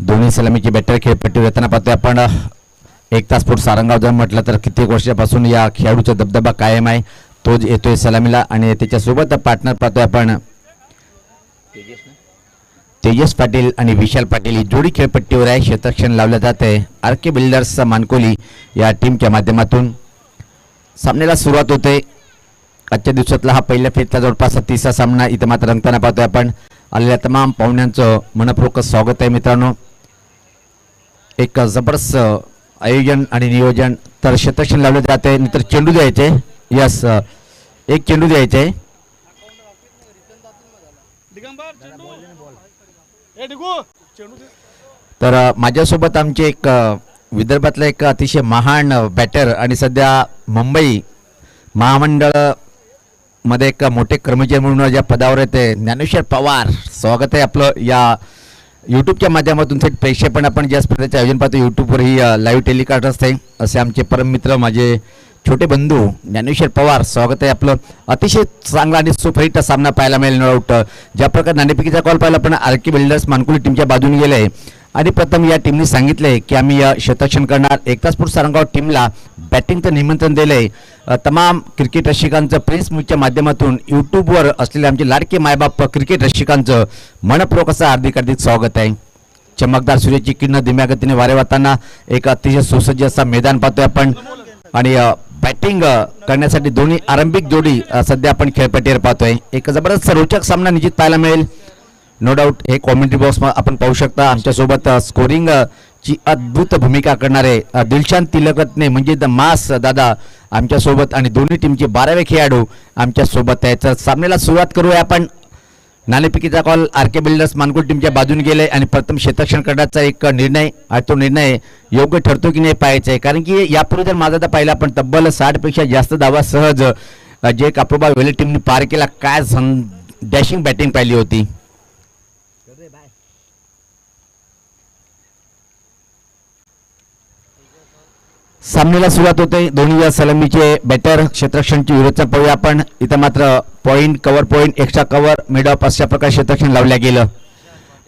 दोन्ही सलामीचे बॅटर खेळपट्टीवर येताना पाहतोय आपण. एकता स्पोर्ट्स सारंगाव जर म्हटलं तर कित्येक वर्षापासून या खेळाडूचा दबदबा कायम आहे. तो येतोय सलामीला आणि त्याच्यासोबत पार्टनर पाहतोय आपण तेजस पाटील आणि विशाल पाटील ही जोडी खेळपट्टीवर आहे. क्षेत्ररक्षण लावलं जात आहे आर के बिल्डर्स मानकोली या टीमच्या माध्यमातून. सामन्याला सुरुवात होते. आजच्या दिवसातला हा पहिल्या फेरीतला जवळपास तिसरा सामना इथं मात्र रंगताना पाहतोय आपण. आलेल्या तमाम पाहुण्यांचं मनपूर्वक स्वागत आहे मित्रांनो. एक जबरदस्त आयोजन आणि नियोजन. तर क्षेत्ररक्षण लावलं जाते नंतर चेंडू द्यायचे. यस, एक चेंडू द्यायचे. तर माझ्यासोबत आमचे एक विदर्भातला एक अतिशय महान बॅटर आणि सध्या मुंबई महामंडळ मध्ये एक मोठे कर्मचारी म्हणून ज्या पदावर येते ज्ञानेश्वर पवार. स्वागत आहे आपलं या यूट्यूबच्या माध्यमातून. थेट प्रेक्षेपण आपण ज्या स्पर्धेचे आयोजन पाहतो यूट्यूबवर ही लाईव्ह टेलिकास्ट असते. असे आमचे परममित्र माझे छोटे बंधू ज्ञानेश्वर पवार. स्वागत आहे आपलं. अतिशय चांगला आणि सुपरहिट सामना पाहायला मिळेल. नो डाऊट ज्या प्रकारे नाणेफेकीचा कॉल पाहिला पण आर के बिल्डर्स मानकुली टीमच्या बाजूने गेले आणि प्रथम या टीमने सांगितले की आम्ही क्षेत्ररक्षण करणार. एकता स्पोर्ट्स सारंगाव टीमला बॅटिंगचं निमंत्रण दिलंय. तमाम क्रिकेट रसिकांचं प्रेस मीटच्या माध्यमातून यूट्यूबवर असलेले आमचे लाडके मायबाप क्रिकेट रसिकांचं मनपूर्वक असं हार्दिक हार्दिक स्वागत आहे. चमकदार सूर्याची किरण धीम्या गतीने वारे वाहताना एक अतिशय सुसज्ज असा मैदान पाहतोय आपण आणि बॅटिंग करण्यासाठी दोन्ही आरंभिक जोडी सध्या आपण खेळपट्टीवर पाहतोय. एक जबरदस्त रोचक सामना निश्चित पाहायला मिळेल. नो डाऊट हे कॉमेंट्री बॉक्स आपण पाहू शकता. आमच्यासोबत स्कोरिंग ची अद्भुत भूमिका करणारे दिलशान तिलकरत्ने म्हणजे द मास दादा आमच्यासोबत आणि दोन्ही टीमचे 12वे खेळाडू आमच्यासोबत आहेत. सामन्याला सुरुवात करूया आपण. नाणेफेकीचा कॉल आर के बिल्डर्स मानकुल टीमच्या बाजूने गेले आणि प्रथम क्षेत्ररक्षण करण्याचा एक निर्णय आहे. तो निर्णय योग्य ठरतो की नाही पाहायचा आहे. कारण की यापूर्वी जर माझा पाहिला आपण तब्बल 60 पेक्षा जास्त धावा सहज जे काप्रोबा वेले टीमने पार केला. काय डॅशिंग बॅटिंग पाहिली होती. सामन्याला सुरुवात होते. दोन्ही या सलामीचे बॅटर क्षेत्ररक्षणची विरोधचा पाहूया आपण. इथं मात्र point, cover point, extra cover, mid of अशा प्रकारे क्षेत्ररक्षण लावल्या गेलं.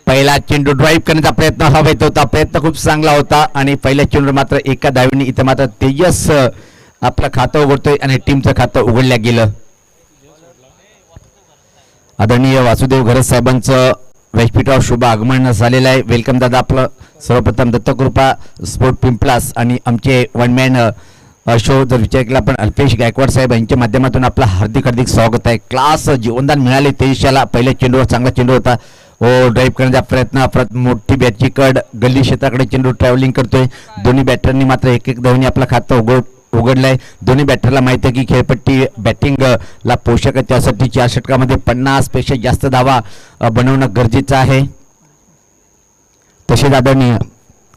पहिला चेंडू ड्राईव्ह करण्याचा प्रयत्न हवेत होता. प्रयत्न खूप चांगला होता आणि पहिल्या चेंडू मात्र एका धावेने इथं मात्र तेजस आपलं खातं उघडतोय आणि टीमचं खातं उघडल्या गेलं. आदरणीय वासुदेव घरत साहेबांचं व्यासपीठावर शुभ आगमन झालेलं आहे. वेलकम दादा आपलं. सर्वप्रथम दत्तकृपा स्पोर्ट पिंपलास आणि आमचे वनमॅन शो जर विचार केला आपण अल्पेश गायकवाड साहेब यांच्या माध्यमातून आपलं हार्दिक हार्दिक स्वागत आहे. क्लास जीवनदान मिळाले तेजशाला. पहिल्या चेंडूवर चांगला चेंडू होता. ड्राईव्ह करण्याचा प्रयत्न. मोठी बॅटची कड गल्ली क्षेत्राकडे चेंडू ट्रॅव्हलिंग करतोय. दोन्ही बॅटरनी मात्र एक एक धावून आपलं खातं उघडलंय. दोन्ही बॅटरला माहिती आहे की खेळपट्टी बॅटिंगला पोषक आहे. त्यासाठी 4 षटकामध्ये 50 पेक्षा जास्त धावा बनवणं गरजेचं आहे. तसेच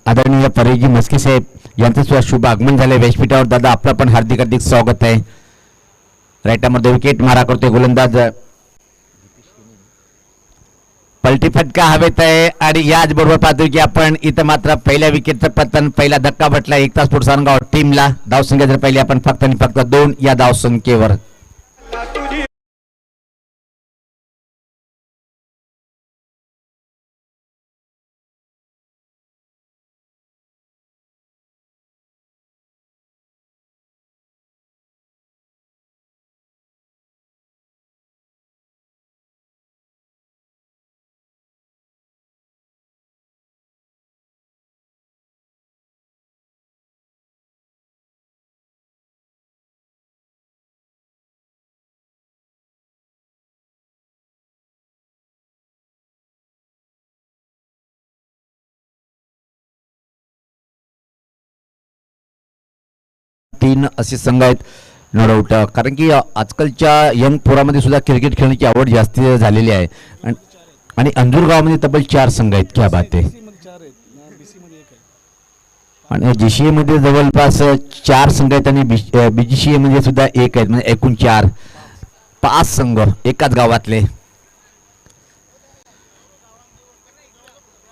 आदरणीय परेजी मस्के साहेब यांचं सुद्धा शुभ आगमन झालंय व्यासपीठावर. दादा आपलं पण हार्दिक हार्दिक स्वागत आहे. राईटामध्ये विकेट मारा करतोय गोलंदाज. पलटी फटका हवेत आहे आणि याचबरोबर पाहतोय की आपण इथं मात्र पहिल्या विकेटचं पतन, पहिला धक्का बसला एकता स्पोर्ट्स सारंगाव टीमला. धावसंख्या जर पाहिली आपण फक्त आणि फक्त 2 या धावसंख्येवर. तीन असे संघ आहेत. No doubt. कारण की आजकालच्या यंग पोरामध्ये सुद्धा क्रिकेट खेळण्याची आवड जास्त झालेली आहे आणि अंजूर गावामध्ये तब्बल 4 संघ आहेत. क्या बात आहे. आणि जीसीए मध्ये जवळपास 4 संघ आहेत आणि बीजीसीए मध्ये सुद्धा 1 आहेत. म्हणजे एकूण 4, 5 संघ एकाच गावातले.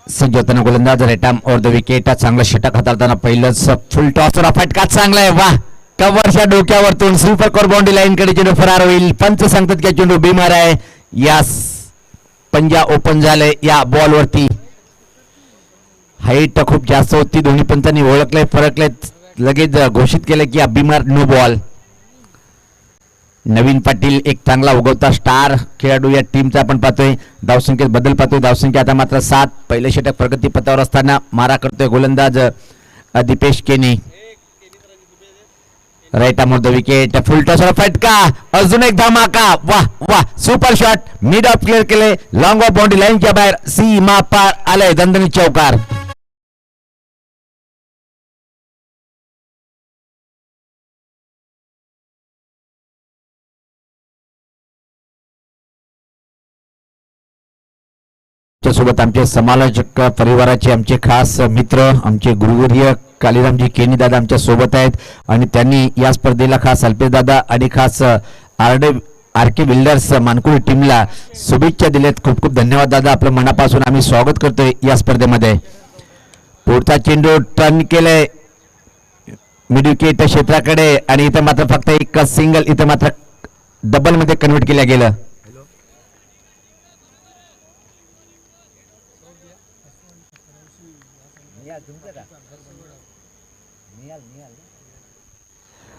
संजोताना गोलंदाज रेटाम और द विकेट. चांगला षटक हाताळताना पहिलंच फुल टॉसर फटका चांगला आहे. वा, कव्हरच्या डोक्यावरतून सुपर कोर बाउंड्री लाईन कडे चेंडू फरार होईल. पंच सांगतात की चेंडू बिमार आहे. यास पंजा ओपन झाले या बॉल वरती. हाईट खूप जास्त होती. दोन्ही पंचांनी ओळखले, फरकले, लगेच घोषित केलं की अभिमार नो बॉल. नवीन पाटील एक चांगला उगवता स्टार खेळाडू या टीमचा आपण पाहतोय. धावसंख्येत बदल पाहतोय. धावसंख्या आता मात्र 7. पहिले षटक प्रगतीपथावर असताना मारा करतोय गोलंदाज Dipesh Keni. Right arm over the wicket. Full टॉसवर फटका. अजून एक धमाका. वाह वाह super shot. Mid off clear केले. लॉंग ऑफ बाउंड्री लाईनच्या बाहेर सीमा पार आलंय. दणदणीत चौकार. सोबत आमचे समालोचक परिवाराचे आमचे खास मित्र आमचे गुरुवर्य कालीरामजी केनी दादा आमच्या सोबत आहेत आणि त्यांनी या स्पर्धेला खास अल्पेश दादा आणि खास आर के बिल्डर्स मानकुळी टीमला शुभेच्छा दिल्यात. खूप खूप धन्यवाद दादा. आपलं मनापासून आम्ही स्वागत करतोय या स्पर्धेमध्ये. पुढचा चेंडू टर्न केलंय मिड विकेट क्षेत्राकडे आणि इथं मात्र फक्त एक सिंगल. इथं मात्र डबल मध्ये कन्वर्ट केलं गेलं.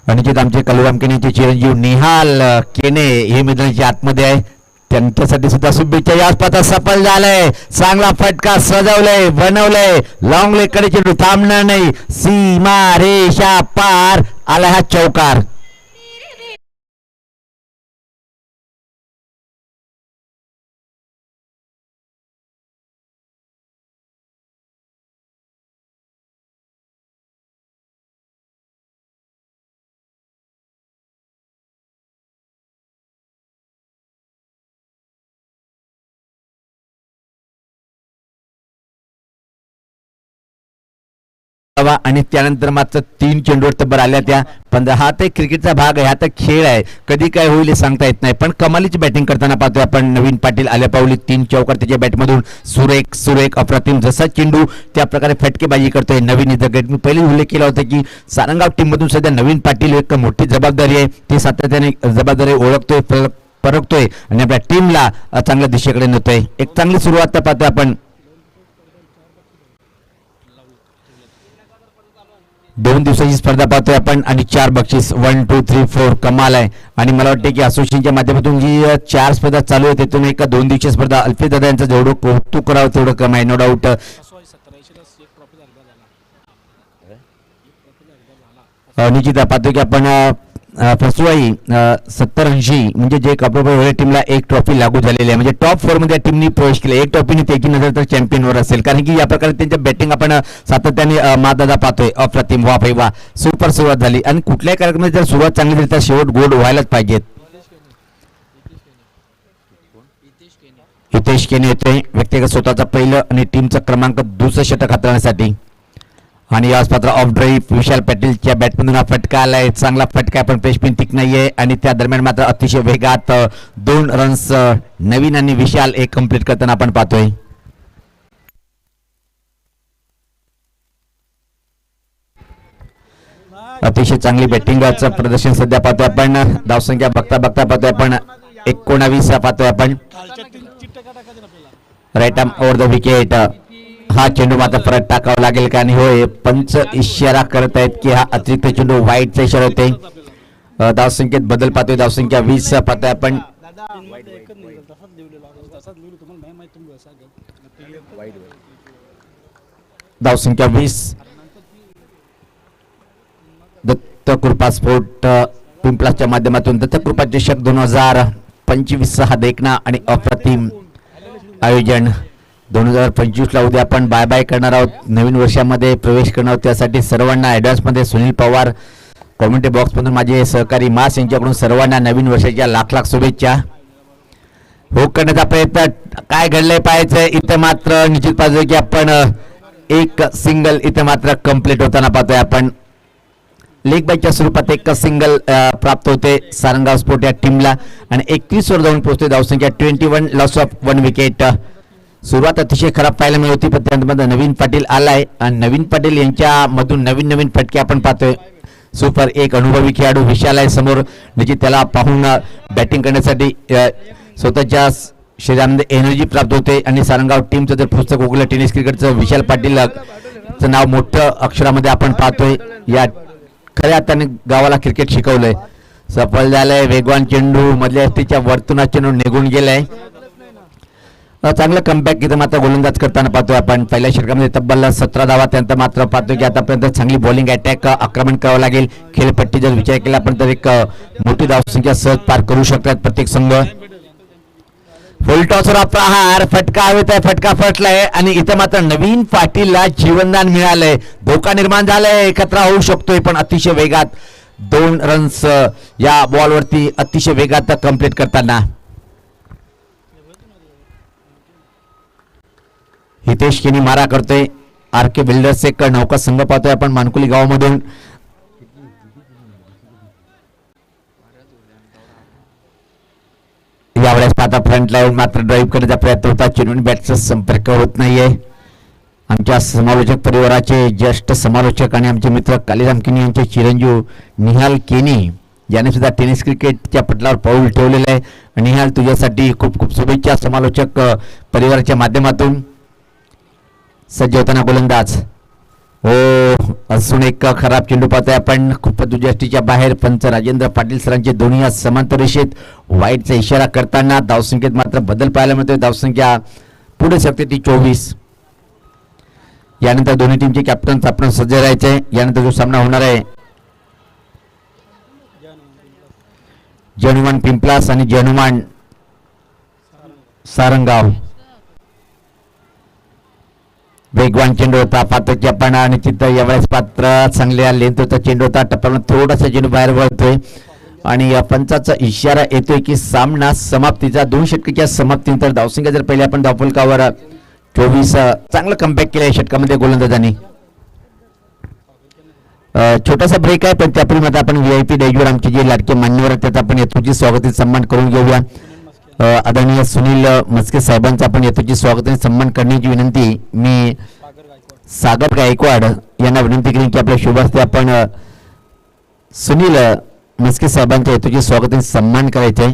अनुचित आमचे कलवाम केनेचे चिरंजीव निहाल केने हे मैदानाच्या आतमध्ये आहे. त्यांच्यासाठी सुद्धा शुभेच्छा. या स्पर्धा सफल झालंय. चांगला फटका सजवलंय बनवलंय. लॉंग लेग कडे चेंडू थांबणार नाही. सीमा रेषा पार आला हा चौकार. आणि त्यानंतर मात्र 3 चेंडूवर तब्बर आल्या त्या. पण हा तर क्रिकेटचा भाग आहे. हा तर खेळ आहे. कधी काय होईल हे सांगता येत नाही. पण कमालीची बॅटिंग करताना पाहतोय आपण नवीन पाटील आल्या पावली. 3 चौकार त्याच्या बॅटमधून. सुरेख सुरेख अप्रतिम. जसा चेंडू त्या प्रकारे फटकेबाजी करतोय नवीन इथं. मी पहिले उल्लेख केला होता की सारंगाव टीम मधून सध्या नवीन पाटील एक मोठी जबाबदारी आहे. ती सातत्याने जबाबदारी ओळखतोय, परखतोय आणि आपल्या टीमला चांगल्या दिशेकडे नेतोय. एक चांगली सुरुवात पाहतोय आपण. 2 दिवसाची स्पर्धा पाहतोय आपण आणि 4 बक्षीस. 1 2 3 4 कमाल आहे. आणि मला वाटतं की असोसिएशनच्या माध्यमातून जी 4 स्पर्धा चालू आहे त्यातून एक 2 दिवसीय स्पर्धा अल्पेश दादा यांचं जेवढं कौतुक करावं तेवढं कम आहे. No doubt. निश्चित पाहतोय की आपण फसवाई 70-80 म्हणजे जे कपडे टीमला एक ट्रॉफी लागू झालेली आहे. म्हणजे टॉप 4 मध्ये टीमनी प्रवेश केला. एक ट्रॉफीने त्याची नजर तर चॅम्पियनवर असेल. कारण की या प्रकारे त्यांच्या बॅटिंग आपण सातत्याने मादादा पाहतोय. अप्रतिम. वा भाई वा. सुपर सुरुवात झाली. आणि कुठल्याही कार्यक्रमात जर सुरुवात चांगली झाली तर शेवट गोड व्हायलाच पाहिजेत. हितेश केने येतोय व्यक्तिगत स्वतःचा पहिलं आणि टीमचा क्रमांक 2 षटक हाताळण्यासाठी. आणि या पात्र ऑफ ड्राईव्ह विशाल पाटीलच्या बॅटमधून हा फटका आलाय. चांगला फटका पण पेशपिन टिक नाहीये. आणि त्या दरम्यान मात्र अतिशय वेगात 2 रन्स नवीन आणि विशाल एक कंप्लीट करताना आपण पाहतोय. अतिशय चांगली बॅटिंगचं प्रदर्शन सध्या पाहतोय आपण. धावसंख्या बघता पाहतोय आपण 19 पाहतोय आपण. Right arm over the wicket. हा चेंडू मात्र परत टाकावा लागेल का. आणि होय पंच इशारा करत आहेत की हा अतिरिक्त चेंडू वाईटचा इशारा होते. धावसंख्येत बदल पाहतोय. धावसंख्या 20 पाहतोय आपण. धावसंख्या 20. दत्त कृपा स्पोर्ट पिंपलाच्या माध्यमातून दत्त कृपा चषक 2025 हा देखना आणि अप्रतिम आयोजन. 2025 ला उद्या आपण बाय बाय करणार आहोत. नवीन वर्षामध्ये प्रवेश करणार आहोत. त्यासाठी सर्वांना ॲडव्हान्समध्ये सुनील पवार कॉमेंट्री बॉक्समधून माझे सहकारी मास यांच्याकडून सर्वांना नवीन वर्षाच्या लाख शुभेच्छा. हो करण्याचा प्रयत्न. काय घडलंय पाहायचंय. इथं मात्र निश्चित पाहिजे की आपण एक सिंगल इथं मात्र कंप्लीट होताना पाहतोय आपण. लेग बायच्या स्वरूपात एक सिंगल प्राप्त होते सारंगाव स्पोर्ट या टीमला. आणि 31 वर जाऊन पोहोचते. धावसंख्या 21. Loss of 1 wicket. सुरुवात अतिशय खराब पाहायला मिळत होती. पण त्यानंतर नवीन पाटील आलाय आणि नवीन पाटील यांच्या मधून नवीन फटके आपण पाहतोय. सुपर एक अनुभवी खेळाडू विशाल आहे समोर. निश्चित त्याला पाहून बॅटिंग करण्यासाठी स्वतःच्या शरीरामध्ये एनर्जी प्राप्त होते. आणि सारंगाव टीमचं जर पुस्तक उघडलं टेनिस क्रिकेटचं विशाल पाटील चं नाव मोठ्या अक्षरामध्ये आपण पाहतोय. या खऱ्या अर्थाने गावाला क्रिकेट शिकवलंय. सफल झालंय. वेगवान चेंडू मधल्या एसटीच्या वर्तुळात चेंडू निघून गेलाय. चांगलं कमबॅक इथं मात्र गोलंदाज करताना पाहतोय आपण. पहिल्या षटकामध्ये तब्बल 17 धावा. त्यानंतर मात्र पाहतोय की आतापर्यंत चांगली बॉलिंग अटॅक आक्रमण करावं लागेल. खेळपट्टी जर विचार केला आपण तर एक मोठी धावसंख्या सहज पार करू शकतात प्रत्येक संघ. फुल टॉसर प्रहार. फटका हवेत आहे. फटका फटलाय आणि इथं मात्र नवीन पाटीलला जीवनदान मिळालंय. धोका निर्माण झालाय. खतरा होऊ शकतोय पण अतिशय वेगात 2 रन्स या बॉलवरती अतिशय वेगात कंप्लीट करताना हितेश केनी मारा करतोय. आर के बिल्डर्स एक नौका संघ पाहतोय आपण मानकुली गावामधून. यावेळेस पाहता फ्रंट लाईन मात्र ड्राईव्ह करण्याचा प्रयत्न होता. चेंडू बॅटचा संपर्क होत नाहीये. आमच्या समालोचक परिवाराचे ज्येष्ठ समालोचक आणि आमचे मित्र कालीराम केनी यांचे चिरंजीव निहाल केनी याने सुद्धा टेनिस क्रिकेटच्या पटलावर पाऊल ठेवलेलं आहे. निहाल तुझ्यासाठी खूप खूप शुभेच्छा समालोचक परिवाराच्या माध्यमातून. सज्ज होताना गोलंदाज हो असून एक खराब चेंडू पाहतोय आपण. खूप दुजष्टीच्या बाहेर. पंच राजेंद्र पाटील सरांचे दोन्ही या समांतर रेषेत वाईटचा इशारा करताना धावसंख्येत मात्र बदल पाहायला मिळतोय. धावसंख्या पुढे शकते ती 24. यानंतर दोन्ही टीमचे कॅप्टन आपण सज्ज राहायचे. यानंतर जो सामना होणार आहे जनुमान पिंपलास आणि जनुमान सारंगाव. वेगवान चेंडू होता. पात्रची आपण आणि तिथं यावेळेस पात्र चांगल्या लेंथचा चेंडू होता. टप्प्यावर थोडासा चेंडू बाहेर वळतोय आणि पंचाचा इशारा येतोय की सामना समाप्तीचा. 2 षटकाच्या समाप्तीनंतर धावसंख्या जर पहिले आपण धावफलकावर 24 चांगलं कमबॅक केलं षटकामध्ये गोलंदाजांनी. छोटासा ब्रेक आहे पण त्यापूर्वी आता आपण VIP डेजवर आमचे जे लाडके मान्यवर आहेत त्याचा आपण यथोचित स्वागत सन्मान करून घेऊया. आदरणीय सुनील मस्के साहेबांचा आपण यथोचित स्वागत सन्मान करण्याची विनंती मी सागर गायकवाड यांना विनंती करेन की आपल्या शुभ हस्ते आपण सुनील मस्के साहेबांच्या यथोचित स्वागत सन्मान करायचे.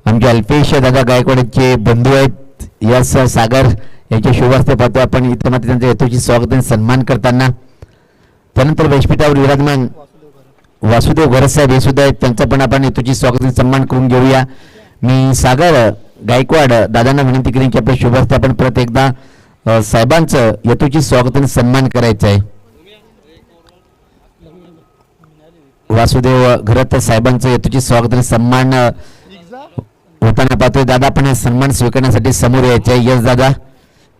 आमचे अल्पेश दादा गायकवाडचे बंधू आहेत यस सागर यांच्या शुभ हस्ते पाहतो आपण इथं मात्र त्यांचं यथोचित स्वागत सन्मान करताना. त्यानंतर व्यासपीठावर विराजमान वासुदेव घरसाहेब हे सुद्धा आहेत. त्यांचा पण आपण यथोचित स्वागत सन्मान करून घेऊया. मी सागर गायकवाड दादांना विनंती करेन की आपल्या शुभ हस्ते आपण परत एकदा साहेबांचं यथोचित स्वागत सन्मान करायचं आहे. वासुदेव घरत साहेबांचं यथोचित स्वागत सन्मान होताना पाहतोय. दादा पण सन्मान स्वीकारण्यासाठी समोर यायचे आहे. यस दादा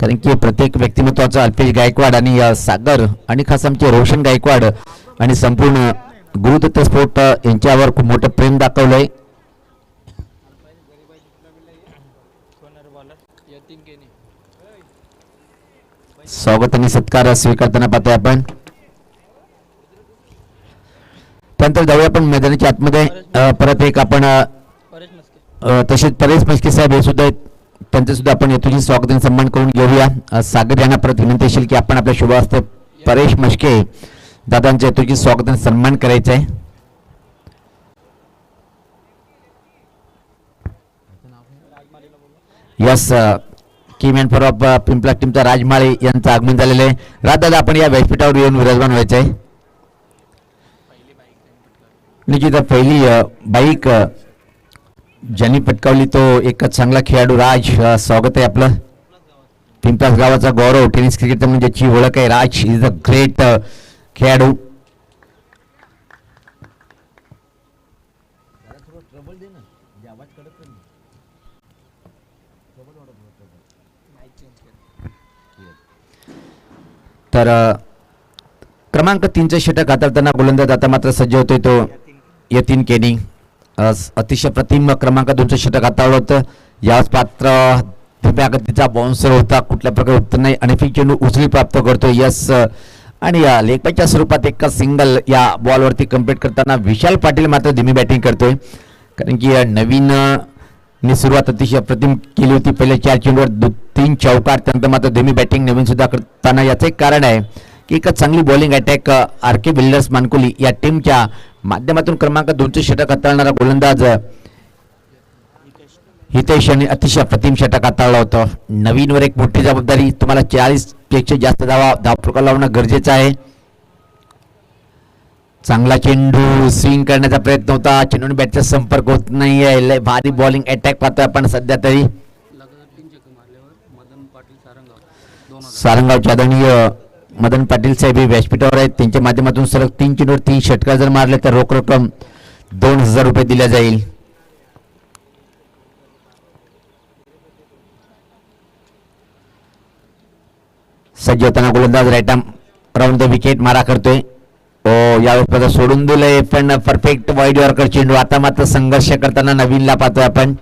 कारण की प्रत्येक व्यक्तिमत्वाचं अल्पेश गायकवाड आणि सागर आणि खास आमचे रोशन गायकवाड आणि संपूर्ण गुरुदत्त स्पोर्ट यांच्यावर खूप मोठं प्रेम दाखवलंय. स्वागत आणि सत्कार स्वीकारताना पाहतोय आपण. त्यानंतर जाऊया आपण मैदानाच्या आतमध्ये. परत एक आपण तसेच परेश मस्के साहेब हे सुद्धा त्यांचं सुद्धा आपण यथोचित स्वागत आणि सन्मान करून घेऊया. सागर यांना परत विनंती असेल की आपण आपल्या शुभ हस्ते परेश मस्के दादांच्या यथोचित स्वागत आणि सन्मान करायचं आहे. यस कीमॅन फॉर ऑफ पिंपला टीमचा राजमाळे यांचं आगमन झालेलं आहे. दादा आपण या व्यासपीठावर येऊन विराजमान व्हायचं आहे. निश्चित पहिली बाईक ज्यांनी पटकावली तो एक चांगला खेळाडू राज. स्वागत आहे आपलं. पिंपलास गावाचा गौरव टेनिस क्रिकेटचा म्हणजे ज्याची ओळख आहे राज इज अ ग्रेट खेळाडू. तर क्रमांक 3चे षटक हाताळताना गोलंदाज आता मात्र सज्ज होतोय तो यतीन केनी. अतिशय प्रतिम क्रमांक 2चं षटक हाताळलं होतं. याच पात्र धीम्या गतीचा बाउन्सर होता. कुठल्या प्रकारे उत्तर नाही. अनफिक चेंडू उचली प्राप्त करतोय यस आणि या लेगबायच्या स्वरूपात एका सिंगल या बॉलवरती कंप्लीट करताना विशाल पाटील मात्र धीमी बॅटिंग करतोय. कारण की नवीन सुरुवात अतिशय प्रतिम केली होती. पहिल्या 4 चेंडूवर 3 चौकार. त्यानंतर मात्र धीमी बॅटिंग नवीन सुद्धा करताना याचं एक कारण आहे की एक चांगली bowling attack R K builders मानकुली या टीमच्या माध्यमातून क्रमांक 2चे षटक हाताळणारा गोलंदाज हितेश यांनी अतिशय अप्रतिम षटक हाताळलं होतं. नवीनवर एक मोठी जबाबदारी, तुम्हाला 40 पेक्षा जास्त धावफलक लावणं गरजेचं आहे. चांगला चेंडू स्विंग करण्याचा प्रयत्न होता, चेंडूने बॅटचा संपर्क होत नाहीये. लय भारी बॉलिंग अटॅक पाहतोय आपण सध्या तरी. सारंगावचे आदरणीय मदन पाटील साहेब हे व्यासपीठावर आहेत. त्यांच्या माध्यमातून सलग 3 चेंडूवर 3 षटकार जर मारले तर रोख रक्कम 2000 रुपये दिल्या जाईल. सज्ज होताना गोलंदाज right arm round the wicket मारा करतोय. यावेळेस सोडून दिलंय पण परफेक्ट वाईड यॉर्कर चेंडू. आता मात्र संघर्ष करताना नवीनला पाहतोय आपण.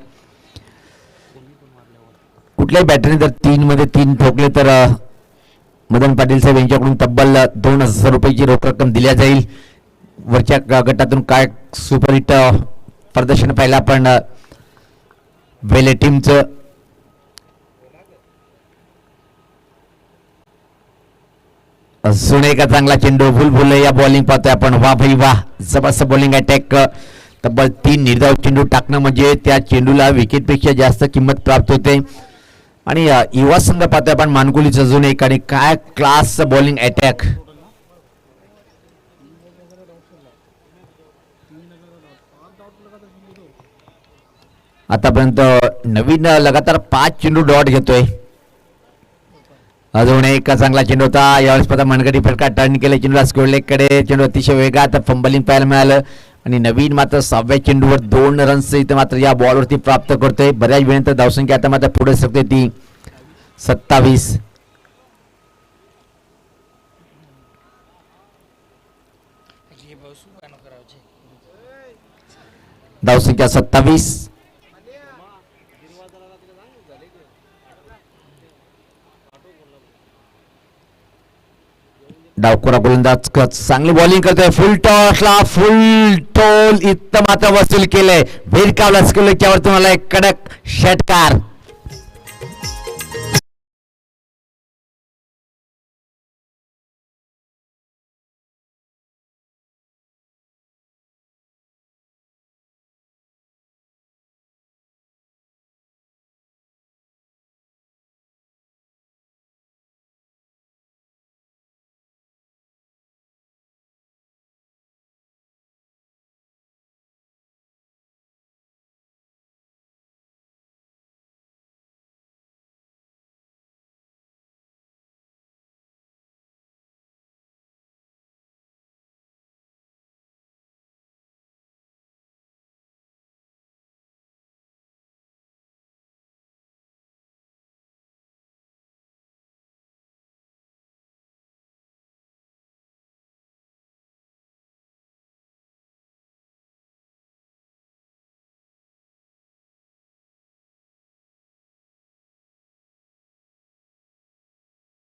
कुठल्याही बॅटरीने जर 3 मध्ये 3 ठोकले तर मदन पाटील साहेब यांच्याकडून तब्बल 2000 रुपयाची रोख रक्कम दिल्या जाईल. वरच्या गटातून काय सुपरहिट प्रदर्शन पाहिलं आपण वेले टीमचं. अजून एका चांगला चेंडू भूल या बॉलिंग पाहतोय आपण. वा भाई वा, जबरदस्त बॉलिंग अटॅक. तब्बल 3 निर्धाव चेंडू टाकणं म्हणजे त्या चेंडूला विकेटपेक्षा जास्त किंमत प्राप्त होते. आणि युवा संघ पाहतोय आपण मानकुलीच अजून एक, आणि काय क्लास बॉलिंग अटॅक. आतापर्यंत नवीन लगातार 5 चेंडू डॉट घेतोय. अजून एक चांगला चेंडू होता. यावेळेस पता मनगटी फटका टर्न केले चेंडूला स्क्वेअरलेगकडे. चेंडू अतिशय वेगात फंबलिंग पाहायला मिळालं. आणि नवीन मात्र 6व्या चेंडूवर 2 रन्स इथं मात्र या बॉलवरती प्राप्त करतोय. बऱ्याच वेळेनंतर धावसंख्या आता मात्र पुढे सरकते ती 27. धावसंख्या 27. डावखोरा गोलंदाज चांगली बॉलिंग करतोय. फुल टॉसला फुल टोल इथं मात्र वसूल केलंय. भिरकावला स्कूलच्यावर तुम्हाला एक कडक षटकार.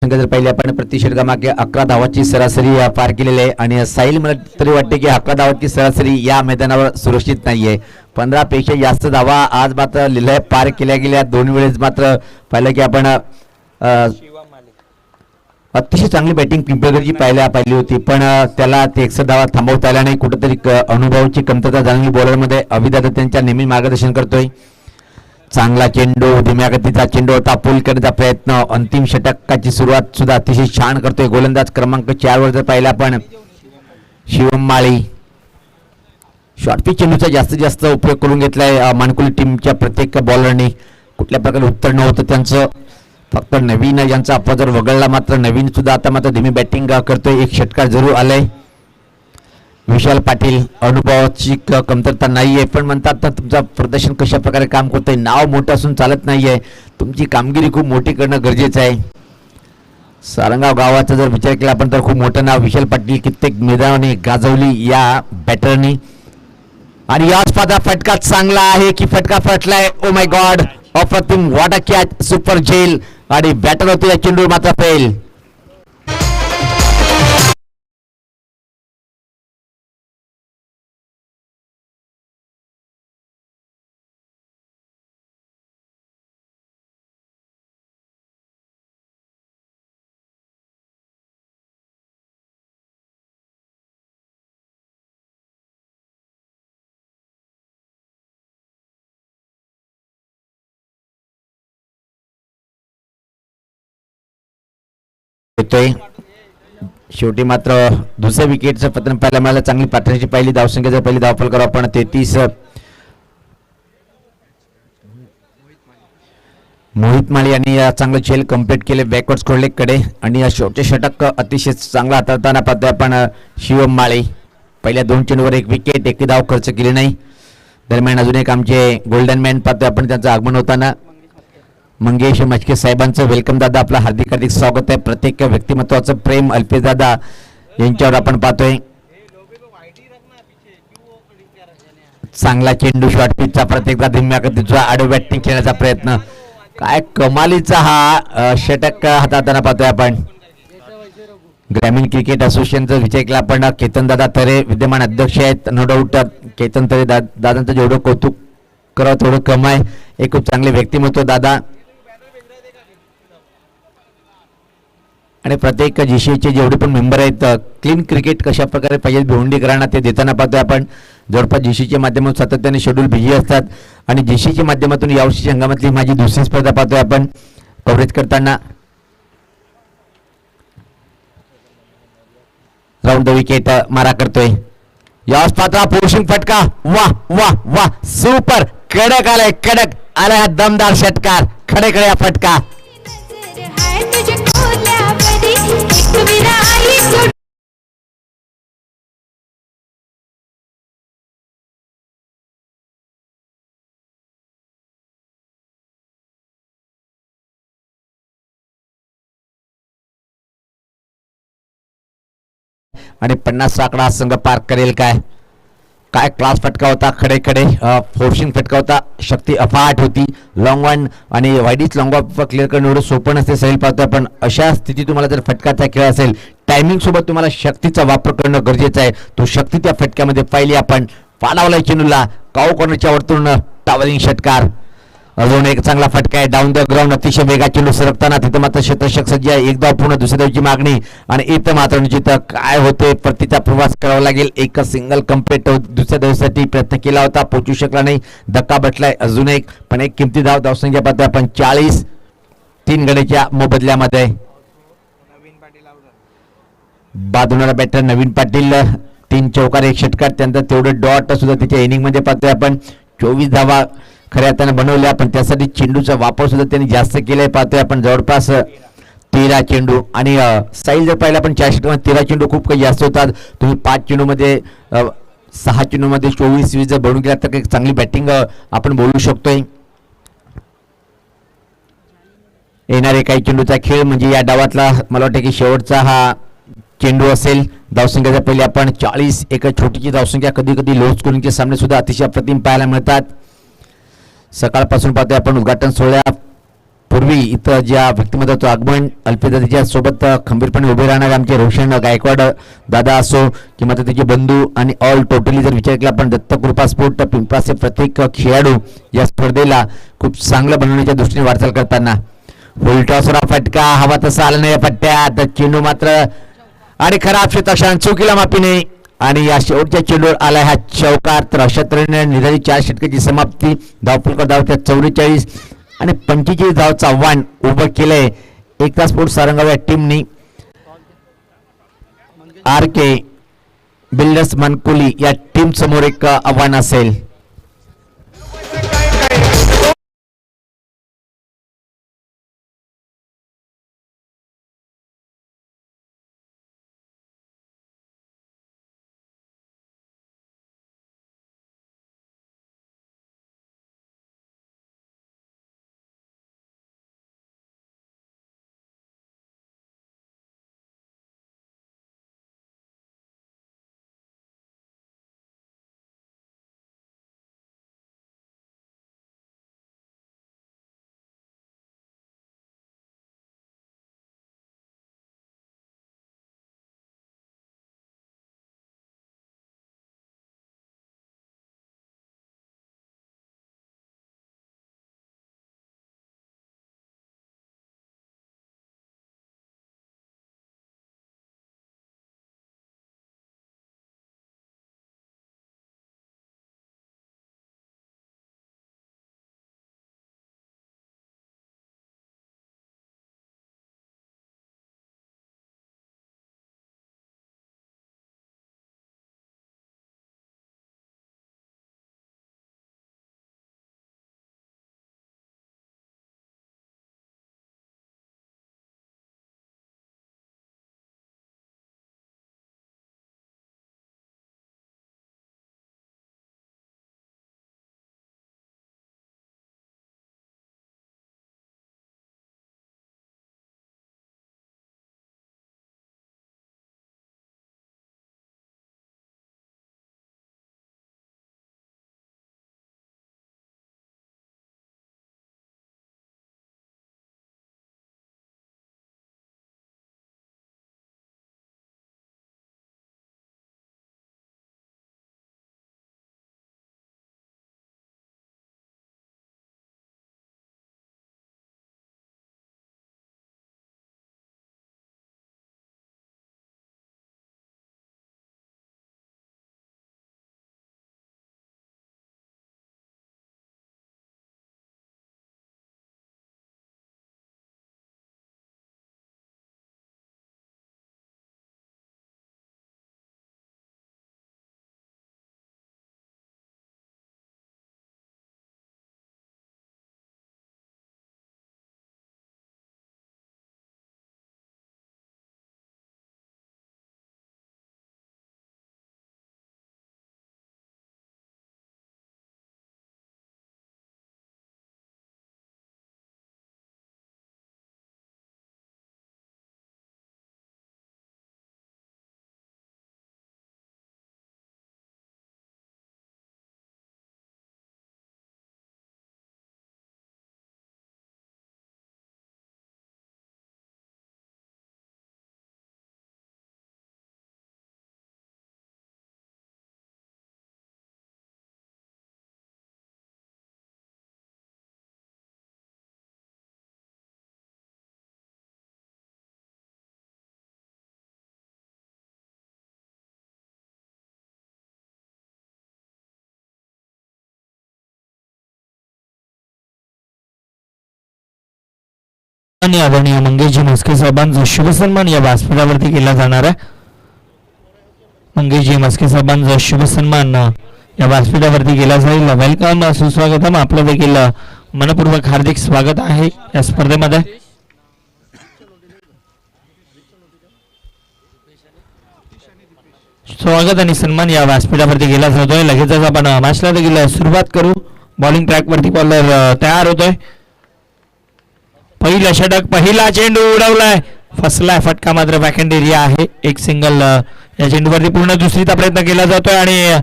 जर पहिले आपण प्रति षटकामागे 11 धावांची सरासरी पार केलेली आहे. आणि साहिल मला तरी वाटते की 11 धावांची सरासरी या मैदानावर सुरक्षित नाहीये. 15 पेक्षा जास्त धावा आज मात्र लिलाय पार केल्या गेल्या. 2 वेळेस मात्र पाहिलं की आपण अतिशय चांगली बॅटिंग पिंपळगडची पाहिली होती, पण त्याला ते 61 धावा थांबवता आल्या नाही. कुठेतरी अनुभवाची कमतरता जाणवली बॉलरमध्ये. अविदादा त्यांच्या नेहमी मार्गदर्शन करतोय. चांगला चेंडू, धीम्या गतीचा चेंडू होता. पूल करण्याचा प्रयत्न. अंतिम षटकाची सुरुवात सुद्धा अतिशय छान करतोय. गोलंदाज क्रमांक 4 वर जर पाहिला आपण शिवम माळी. शॉर्टपिच चेंडूचा जास्तीत जास्त उपयोग करून घेतलाय मानकुली टीमच्या प्रत्येक बॉलरनी. कुठल्या प्रकारे उत्तर नव्हतं त्यांचं. फक्त नवीन यांचा अपवाद जर वगळला मात्र नवीन सुद्धा आता मात्र धीमी बॅटिंग करतोय. एक षटकार जरूर आलंय. विशाल पाटील अनुभवाची कमतरता नाहीये, पण म्हणतात तर तुमचं प्रदर्शन कशा प्रकारे काम करतंय. नाव मोठं असून चालत नाहीये, तुमची कामगिरी खूप मोठी करणं गरजेचं आहे. सारंगाव गावाचा जर विचार केला आपण तर खूप मोठं नाव विशाल पाटील कित्येक मैदानाने गाजवली या बॅटरनी. आणि याच पादा फटका चांगला आहे की फटका फटलाय. ओ माय गॉड, अप्रतिम, व्हॉट अ कॅच, सुपर झेल. आणि बॅटर होते या चेंडूवर मात्र फेल. येतोय. शेवटी मात्र दुसऱ्या विकेटचं पतन पाहायला मिळालं. चांगली पाठराची पहिली धावसंख्या जर पहिली धावफल करू आपण 33. मोहित माळी यांनी चांगलं झेल कंप्लीट केले बॅकवर्ड स्कोरलेग कडे आणि या शेवटचे षटक अतिशय चांगला हाताळताना पाहतोय आपण शिवम माळी. पहिल्या 2 चेंडूवर 1 विकेट, 1 धाव खर्च केली नाही. दरम्यान अजून एक आमचे गोल्डन मॅन पाहतोय आपण त्यांचं आगमन होताना. मंगेश मचके साहेबांचं वेलकम दादा, आपलं हार्दिक हार्दिक स्वागत आहे. प्रत्येक व्यक्तिमत्वाचं प्रेम अल्पेश दादा यांच्यावर आपण पाहतोय. चांगला चेंडू शॉर्ट पिचचा प्रत्येकदा धीम्या गतीचा आडो बॅटिंग खेळण्याचा प्रयत्न. काय कमालीचा हा षटक हाताळताना पाहतोय आपण. ग्रामीण क्रिकेट असोसिएशनचं विचार केला आपण. केतन दादा तरे विद्यमान अध्यक्ष आहेत. नो डाऊट केतन तरे दादांचं जेवढं कौतुक करावं तेवढं कम आहे. एक खूप चांगले व्यक्तिमत्व दादा. आणि प्रत्येक जीसीचे जेवढे पण मेंबर आहेत क्लीन क्रिकेट कशा प्रकारे पाहिजे भिवंडीकरांना ते देताना पाहतोय आपण. जवळपास जीसीच्या माध्यमातून सातत्याने शेड्यूल बिझी असतात आणि जीसीच्या माध्यमातून यावर्षीच्या हंगामातली माझी दुसरी स्पर्धा पाहतोय आपण कव्हरेज करताना. राऊंड द विकेट मारा करतोय. याच पात्रा पुरुषिंग फटका. वा वा वा सुपर. कडक आलाय, कडक आलाय हा दमदार षटकार. खडे खडे हा फटका. आणि 50 आकडा संघ पार करेल काय. काय क्लास फटका होता. खडे खडे फोर्सिंग फटका होता. शक्ती अफाट होती. लॉंग वन आणि वाईडीच लॉंग ऑफ क्लिअर करणं एवढं सोपं नसते सैल पाहतोय पण अशा स्थितीत तुम्हाला जर फटकाचा खेळ असेल टायमिंग सोबत तुम्हाला शक्तीचा वापर करणं गरजेचं आहे. तो शक्ती त्या फटक्यामध्ये पाहिली आपण. पाडावला चेंडूला काऊ कॉर्नरच्या वरतून टावरिंग षटकार. अजून एक चांगला फटका आहे डाऊन द ग्राउंड. अतिशय वेगा चेंडू सरकताना तिथं मात्र क्षेत्ररक्षक सज्ज आहे. एकदा पूर्ण दुसऱ्या दिवशी मागणी आणि इथं मात्र निश्चित काय होते परतीचा प्रवास करावा लागेल. एक सिंगल कंप्लीट दुसऱ्या दिवसासाठी प्रयत्न केला होता, पोहोचू शकला नाही. धक्का बसलाय अजून एक पण एक किमती धावसंख्या पाहतोय आपण 40. 3 गड्याच्या मोबदल्यामध्ये बादुनारा बॅटर नवीन पाटील 3 चौकार 1 षटकार. त्यानंतर तेवढं डॉट सुद्धा त्याच्या इनिंग मध्ये पाहतोय आपण. 24 धावा खऱ्या अर्थानं बनवल्या पण त्यासाठी चेंडूचा वापर सुद्धा त्यांनी जास्त केलाय पाहतोय आपण. जवळपास 13 चेंडू आणि साईज जर पाहिला पण 4 षटकामध्ये 13 चेंडू खूप काही जास्त होतात. तुम्ही 5 चेंडू मध्ये 6 चेंडू मध्ये 24-20 जर बनवून गेला तर एक चांगली बॅटिंग आपण बोलू शकतोय. येणारे काही चेंडूचा खेळ म्हणजे या डावातला मला वाटतं की शेवटचा हा चेंडू असेल. धावसंख्येच्या पहिले आपण 40 एक छोटीची धावसंख्या. कधी कधी लो स्कोरिंगचे सामने सुद्धा अतिशय अप्रतिम पाहायला मिळतात. सकाळपासून पाहतोय आपण उद्घाटन सोहळ्यापूर्वी इथं ज्या व्यक्तिमत्वाचं आगमन अल्पेदाच्या सोबत खंबीरपणे उभे राहणारे आमचे रोशन गायकवाड दादा असो किंवा त्याचे बंधू आणि ऑल टोटली जर विचार केला आपण दत्तकृपा स्पोर्ट पिंपळाचे प्रत्येक खेळाडू या स्पर्धेला खूप चांगलं बनवण्याच्या दृष्टीने वाटचाल करताना. फुलटॉसरा फटका हवा तसा आला नाही पट्ट्यात. चेंडू मात्र आणि खराब क्षेत्रक्षण चुकीला माफी नाही आणि या शेवटच्या चेंडूवर आलाय हा चौकार. तर अशा तऱ्हेने निर्धारित 4 षटकाची समाप्ती. धावफलक धाव त्या 44 आणि 45 धावचं आव्हान उभं केलंय एकता स्पोर्ट्स सारंगाव या टीमनी. RK बिल्डर्स मनकुली या टीम समोर एक आव्हान असेल. आणि आदरणीय मंगेशजी म्हस्के साहेबांचा शुभ सन्मान या व्यासपीठावरती केला जाणार आहे. मंगेशजी म्हस्के साहेबांचा शुभ सन्मान या व्यासपीठावरती केला जाईल. वेलकम, सुस्वागतम, आपलं देखील मनपूर्वक हार्दिक स्वागत आहे या स्पर्धेमध्ये. स्वागत आणि सन्मान या व्यासपीठावरती केला जातोय. लगेचच आपण मॅचला देखील सुरुवात करू. बॉलिंग ट्रॅक वरती बॉलर तयार होतोय. पहिला षटक, पहिला चेंडू उडवलाय, फसलाय, फटका मात्र बॅकहँड एरिया आहे. एक सिंगल या चेंडूवरती पूर्ण दुसरीचा प्रयत्न केला जातोय आणि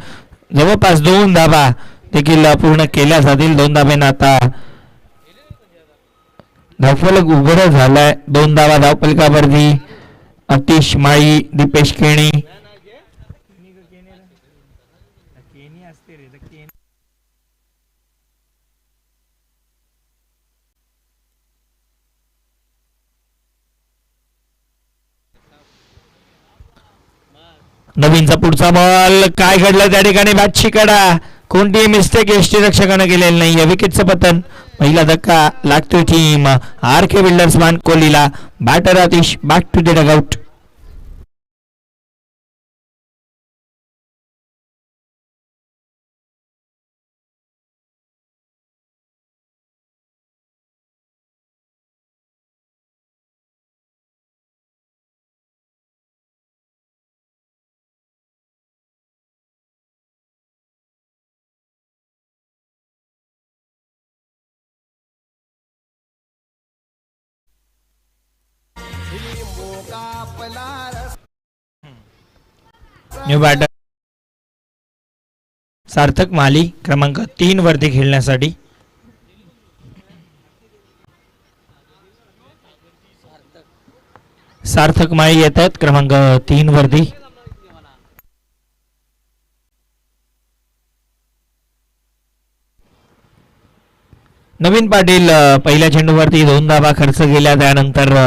जवळपास 2 धाबा देखील पूर्ण केल्या जातील. 2 धाब्यानं आता धावफलक उघड झालाय. 2 धावा धावफलकावरती अतिश माळी, दीपेश केणी. नवीनचा पुढचा बॉल, काय घडलं त्या ठिकाणी, बॅटची कडा, कोणतीही मिस्टेक यष्टीरक्षकानं केलेली नाहीये. विकेटचं पतन, पहिला धक्का लागतोय टीम आर के बिल्डर्स मानकोलीला. Batter Atish back to the dugout. New batter Sarthak Mali क्रमांक 3 वरती खेळण्यासाठी. सार्थक माळी येत आहेत क्रमांक 3 वरती. नवीन पाटील पहिल्या चेंडूवरती 2 धाबा खर्च केल्या, त्यानंतर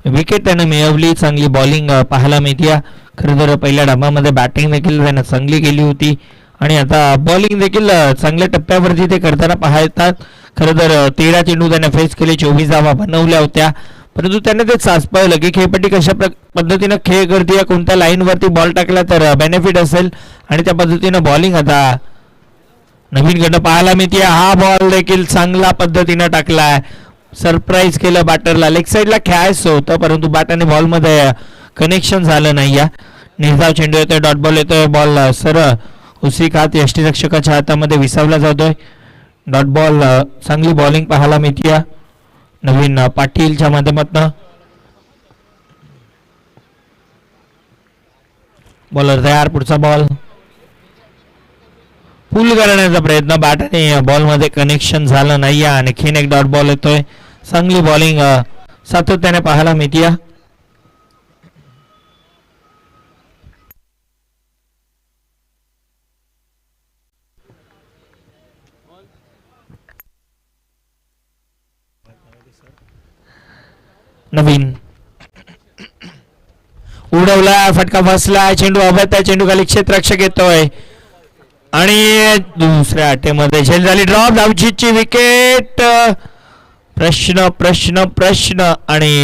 विकेट त्याने मिळवली. चांगली बॉलिंग पाहायला मिळते. खरं तर पहिल्या डावामध्ये बॅटिंग देखील त्याने चांगली केली होती आणि आता बॉलिंग देखील चांगल्या टप्प्यावरती ते करताना पाहतात. खरं तर 13 चेंडू त्याने फेस केले, 24 धावा बनवल्या होत्या, परंतु त्याने ते चाचपवलं की खेळपट्टी कशा पद्धतीनं खेळ करते, कोणत्या लाईनवरती बॉल टाकला तर बेनिफिट असेल आणि त्या पद्धतीनं बॉलिंग आता नवीन गट पाहायला मिळते. हा बॉल देखील चांगल्या पद्धतीनं टाकलाय, सरप्राईज केलं बॅटरला. लेग साईडला खेळायचं होतं परंतु बॅटरने बॉलमध्ये कनेक्शन झालं नाही. या निर्धाव चेंडू येतोय, डॉट बॉल येतोय, बॉल सरळ उसी खात यष्टीरक्षकाच्या हातामध्ये विसावला जातोय. डॉट बॉल, चांगली बॉलिंग पाहायला मिळते नवीन पाटीलच्या माध्यमातून. बॉलर तयार, पुढचा बॉल पुल करण्याचा प्रयत्न, बॅटने बॉलमध्ये कनेक्शन झालं नाही. आणखीन एक डॉट बॉल येतोय. चांगली बॉलिंग सातत्याने पाहायला मिळते. नवीन उडवला, फटका फसला, चेंडू अभ्यात, चेंडू खाली क्षेत्ररक्षक येतोय आणि दुसऱ्या अटेमध्ये झेल झाली, ड्रॉप, धावचीची विकेट. प्रश्न प्रश्न प्रश्न आणि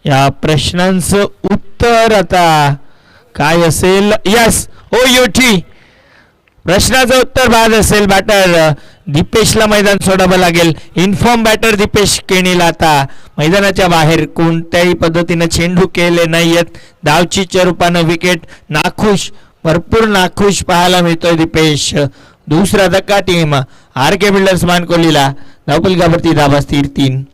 या प्रश्नांचं उत्तर आता काय असेल? यस, ओ युटी, प्रश्नाचं उत्तर बाद असेल. बॅटर दीपेशला मैदान सोडावं लागेल. इन्फॉर्म बॅटर दीपेश केणीला आता मैदानाच्या बाहेर कोणत्याही पद्धतीनं चेंडू केले नाहीयेत. धावचीच्या रूपानं विकेट. नाखुश, भरपूर नाखुश पाहायला मिळतोय दीपेश. दुसरा धक्का टीम आर के बिल्डर्स मानकोलीला. धावफलकावरती धाबा स्थिर 3.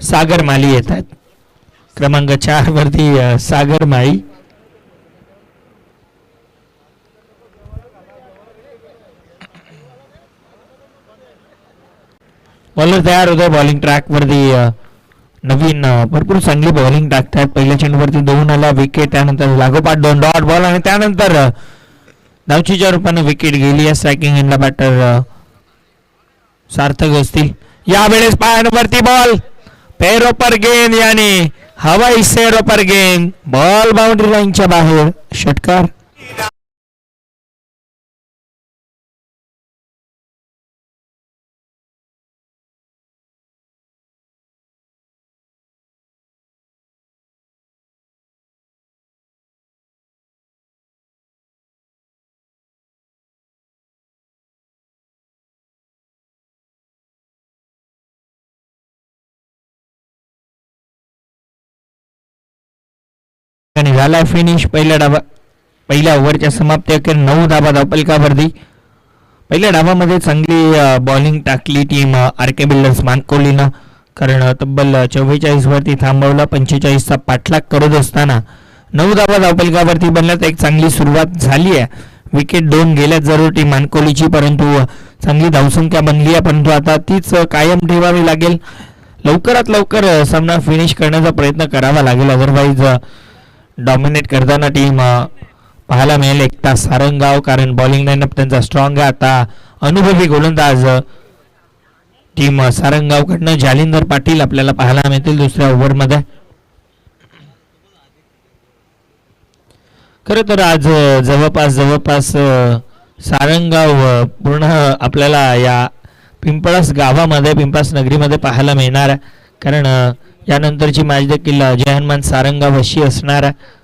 सागर माली येतात क्रमांक 4 वरती. सागर माळी. बॉलर तयार होतोय बॉलिंग ट्रॅक वरती. नवीन भरपूर चांगली बॉलिंग टाकतात. पहिल्या चेंडूवरती 2 आल्या विकेट, त्यानंतर लागोपाठ 2 डॉट बॉल आणि त्यानंतर धावचीच्या रूपाने विकेट गेली आहे. स्ट्रायकिंग एंडला बॅटर सार्थक असतील. यावेळेस पायांवरती बॉल पैरों पर गेंद यानी हवाई सैरों पर गेंद, बॉल बाउंड्री लाईनच्या बाहेर, षटकार. आणि झाला फिनिश. पहिल्या ओव्हरच्या समाप्ती अखेर 9 धाबा धावपलकावरती. पहिल्या डावामध्ये चांगली बॉलिंग टाकली टीम आर के बिल्डर्स मानकोलीनं, कारण तब्बल 44 वरती थांबवला. 45चा पाठलाग करत असताना 9 धाबा धावपलकावरती बनल्यात. एक चांगली सुरुवात झाली आहे. विकेट 2 गेल्यात जरूर टीम मानकोलीची, परंतु चांगली धावसंख्या बनली आहे. परंतु आता तीच कायम ठेवावी लागेल. लवकरात लवकर सामना फिनिश करण्याचा प्रयत्न करावा लागेल, अदरवाईज डॉमिनेट करताना टीम पाहायला मिळेल एकता सारंगाव, कारण बॉलिंग लाईनअप त्यांचा स्ट्रॉंग आहे. आता अनुभवी गोलंदाज टीम सारंगावकडनं जालिंदर पाटील आपल्याला पाहायला मिळतील दुसऱ्या ओव्हरमध्ये. खरं तर आज जवळपास सारंगाव पूर्ण आपल्याला या पिंपळास गावामध्ये, पिंपळास नगरीमध्ये पाहायला मिळणार आहे, कारण यानंतरची मॅच देखील जय हनुमान सारंगाव अशी असणार आहे.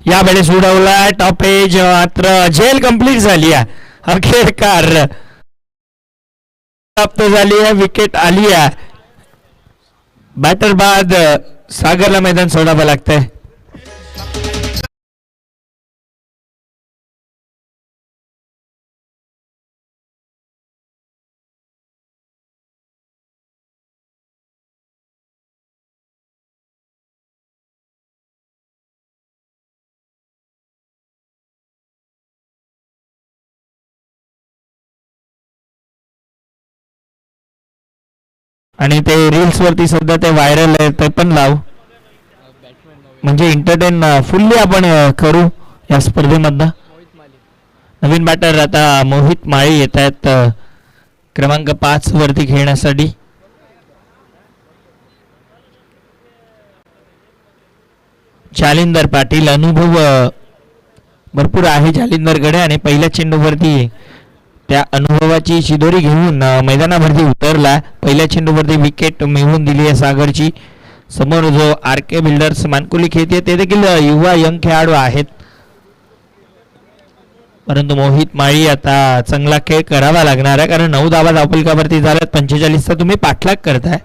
यावेळेस उडवला टॉप एज, मात्र झेल कंप्लीट झाली आहे. अखेरकार प्राप्त झाली आहे, विकेट आली आहे. बॅटर बाद सागरला मैदान सोडावं लागतंय. आणि ते रील्स वरती सध्या ते व्हायरल आहे, ते पण लाव, म्हणजे एंटरटेन फुल्ली आपण करू या स्पर्धेमधनं. नवीन बॅटर आता मोहित माळी येत आहेत क्रमांक 5 वरती खेळण्यासाठी. जालिंदर पाटील, अनुभव भरपूर आहे जालिंदरकडे, आणि पहिल्या चेंडूवरती त्या अनुभवाची शिदोरी घेऊन मैदानावरती उतरला. पहिल्या चेंडूवरती विकेट मिळवून दिली आहे सागरची. समोर जो आर के बिल्डर्स मानकोली खेळते ते देखील युवा यंग खेळाडू आहेत, परंतु मोहित माळी आता चांगला खेळ करावा लागणार आहे, कारण 9 धावा धावपलकावरती झाल्यात. 45चा तुम्ही पाठलाग करताय.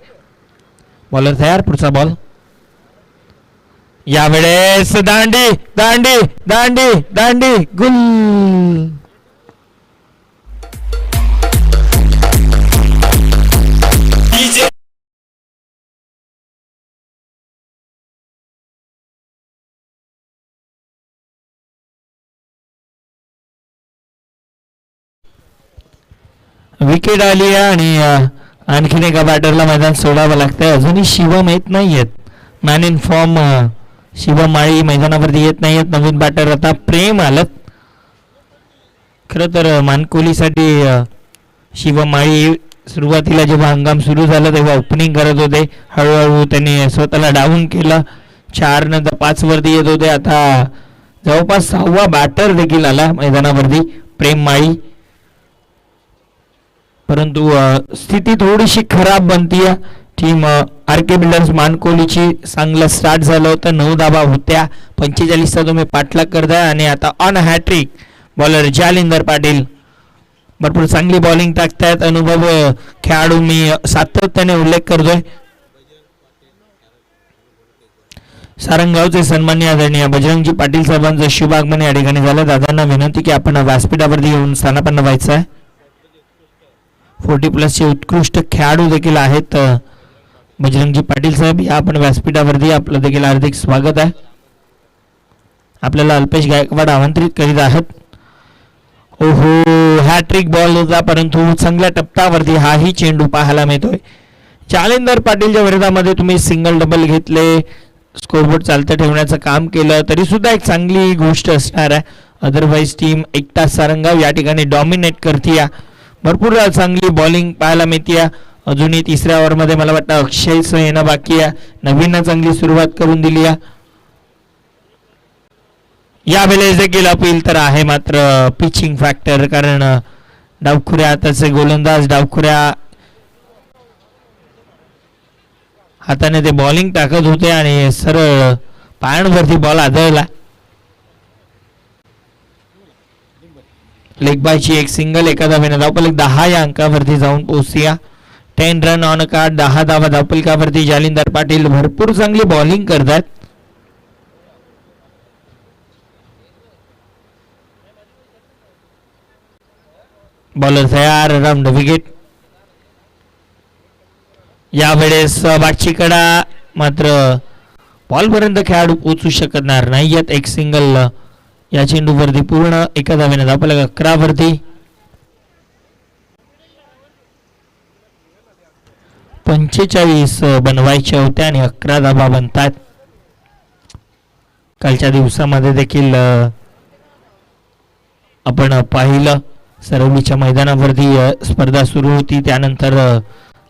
बॉलर तयार, पुढचा बॉल. यावेळेस दांडी दांडी दांडी दांडी गुल. विकेट आली आहे आणि आणखीन एका बॅटरला मैदान सोडावं लागतंय. अजूनही शिवम येत नाहीयेत. मॅन इन फॉर्म शिवम माळी मैदानावरती येत नाहीयेत. नवीन बॅटर आता प्रेम आलं. खरं तर मानकोलीसाठी शिवम माळी सुरुवातीला जेव्हा हंगाम सुरू झाला तेव्हा ओपनिंग करत होते. हळूहळू त्यांनी स्वतःला डाऊन केलं. 4 नंतर 5 वरती येत होते. आता जवळपास 6वा बॅटर देखील आला मैदानावरती, प्रेम माळी. परंतु स्थिती थोडीशी खराब बनतीये. टीम आर के बिल्डर्स मानकोलीची चांगलं स्टार्ट झालं होतं, 9 धावा होत्या. 45चा तुम्ही पाठलाग करताय आणि आता on hattrick bowler Jalindar Patil भरपूर चांगली बॉलिंग टाकतायत. अनुभव खेळाडू मी सातत्याने उल्लेख करतोय. सारंगावचे सन्माननीय आदरणीय बजरंगजी पाटील साहेबांचं शुभ आगमन या ठिकाणी झालं. दादांना विनंती की आपण व्यासपीठावरती येऊन स्थानापन्न व्हायचं आहे. 40+ चे उत्कृष्ट खेळाडू देखील आहेत बजरंगजी पाटील साहेब या आपण व्यासपीठावरती आपलं देखील हार्दिक स्वागत आहे. आपल्याला अल्पेश गायकवाड आमंत्रित करीत आहेत. ओहो, हॅट्रिक बॉल होता परंतु चांगल्या टप्प्यावरती हाही चेंडू पाहायला मिळतोय. जालिंदर पाटीलच्या विरोधामध्ये तुम्ही सिंगल डबल घेतले, स्कोरबोर्ड चालतं ठेवण्याचं काम केलं तरी सुद्धा एक चांगली गोष्ट असणार आहे. अदरवाईज टीम एकटा सारंगाव या ठिकाणी डॉमिनेट करते. भरपूर चांगली बॉलिंग पाहायला मिळते. अजूनही तिसऱ्या ओव्हरमध्ये मला वाटतं अक्षयचं येणं बाकी आहे. नवीन चांगली सुरुवात करून दिली आहे. यावेळेस देखील अपील तर आहे मात्र पिचिंग फॅक्टर, कारण डावखुऱ्या त्याचे गोलंदाज डावखुऱ्या हाताने ते बॉलिंग टाकत होते आणि सरळ पायांवरती बॉल आदळला. लेग बायची एक सिंगल एका धावेने धावपलक 10 या अंकावरती जाऊन पोहोचूया. 10 रन ऑन कार्ड, 10 धावा धावपलकावरती. जालिंदर पाटील भरपूर चांगली बॉलिंग करतात. बॉलर तयार, राऊंड विकेट. यावेळेस बागची कडा मात्र बॉलपर्यंत खेळाडू पोहोचू शकणार नाही. एक सिंगल या चेंडूवरती पूर्ण एका धावेने धावपलक 11 वरती. 45 बनवायच्या होत्या आणि 11 धावा बनतात. कालच्या दिवसामध्ये देखील आपण पाहिलं सरवलीच्या मैदानावरती स्पर्धा सुरू होती. त्यानंतर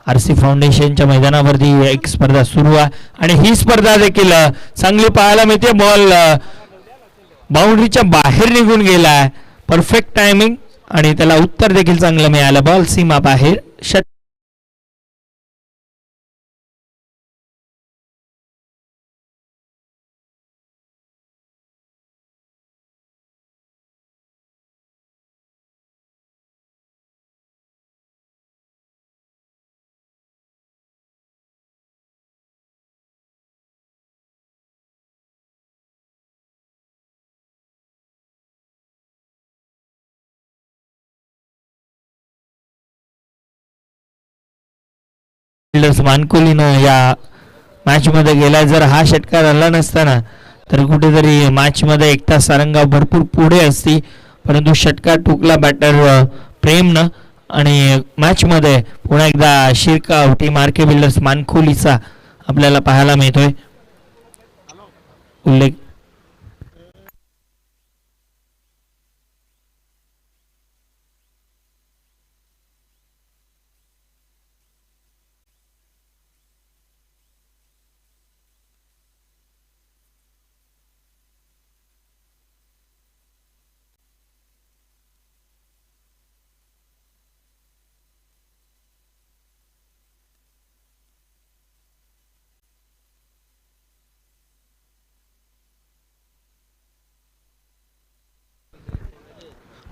RC फाउंडेशनच्या मैदानावरती एक स्पर्धा सुरू आहे आणि ही स्पर्धा देखील चांगली पाहायला मिळते. बॉल बाउंड्रीच्या बाहेर निघून गेलाय. परफेक्ट टायमिंग आणि त्याला उत्तर देखील चांगलं मिळालं. बॉल सीमा बाहेर. मानकोलीनं या मॅच मध्ये गेला. जर हा षटकार आला नसताना तर कुठेतरी मॅच मध्ये एकटा सारंगाव भरपूर पुढे असती, परंतु षटकार टुकला बॅटर प्रेमनं आणि मॅच मध्ये पुन्हा एकदा शिरकाव टीम RK बिल्डर्स मानकोलीचा आपल्याला पाहायला मिळतोय. उल्लेख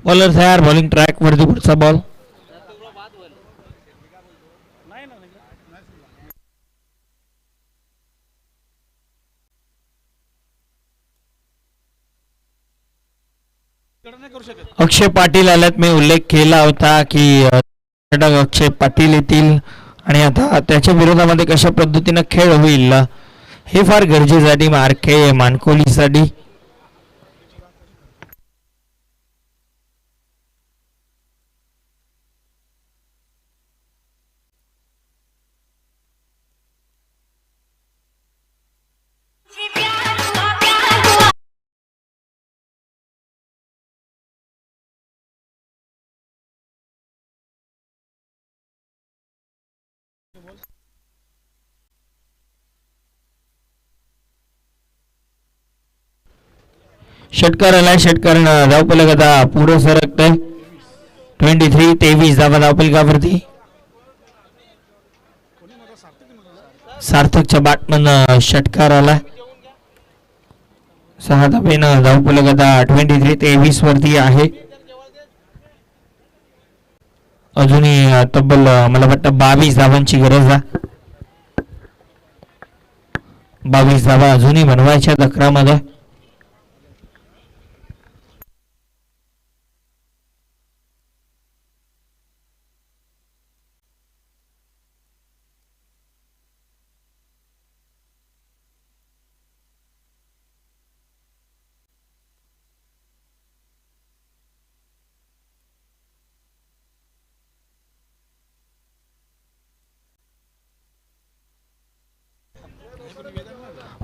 बॉलर तयार. बॉलिंग ट्रॅक वरती पुढचा बॉल. अक्षय पाटील आल्यात. मी उल्लेख केला होता की अक्षय पाटील येतील आणि आता त्याच्या विरोधामध्ये कशा पद्धतीनं खेळ होईल हे फार गरजेचं टीम RK मानकोलीसाठी. षटकार आलाय. षटकार धावपलक आता पुढं सरकतंय. 23 धावा धावपलकावरती. सार्थकच्या बॅटमन षटकार आलाय. 6 धावेनं धावपलक आता 23 वरती आहे. अजूनही तब्बल मला वाटतं 22 धावांची गरज आहे. 22 धावा अजूनही बनवायच्या 11 मध्ये.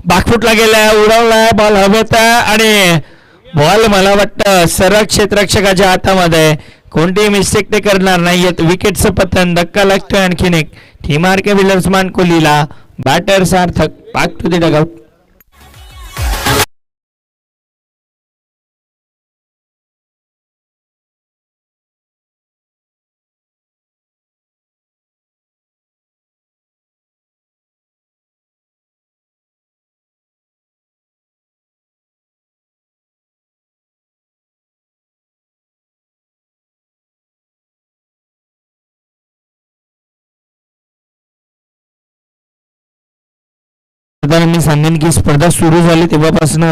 बागफुटला गेलाय, उडवलाय बॉल हवेत आणि बॉल मला वाटतं सरळ क्षेत्ररक्षकाच्या हातामध्ये. कोणतीही मिस्टेक ते करणार नाहीयेत. विकेटचं पतन, धक्का लागतोय आणखीन एक. ठिमार्के विलर्स मानकोलीला. Batter Sarthak back to the dugout. मी सांगेन की स्पर्धा सुरू झाली तेव्हापासून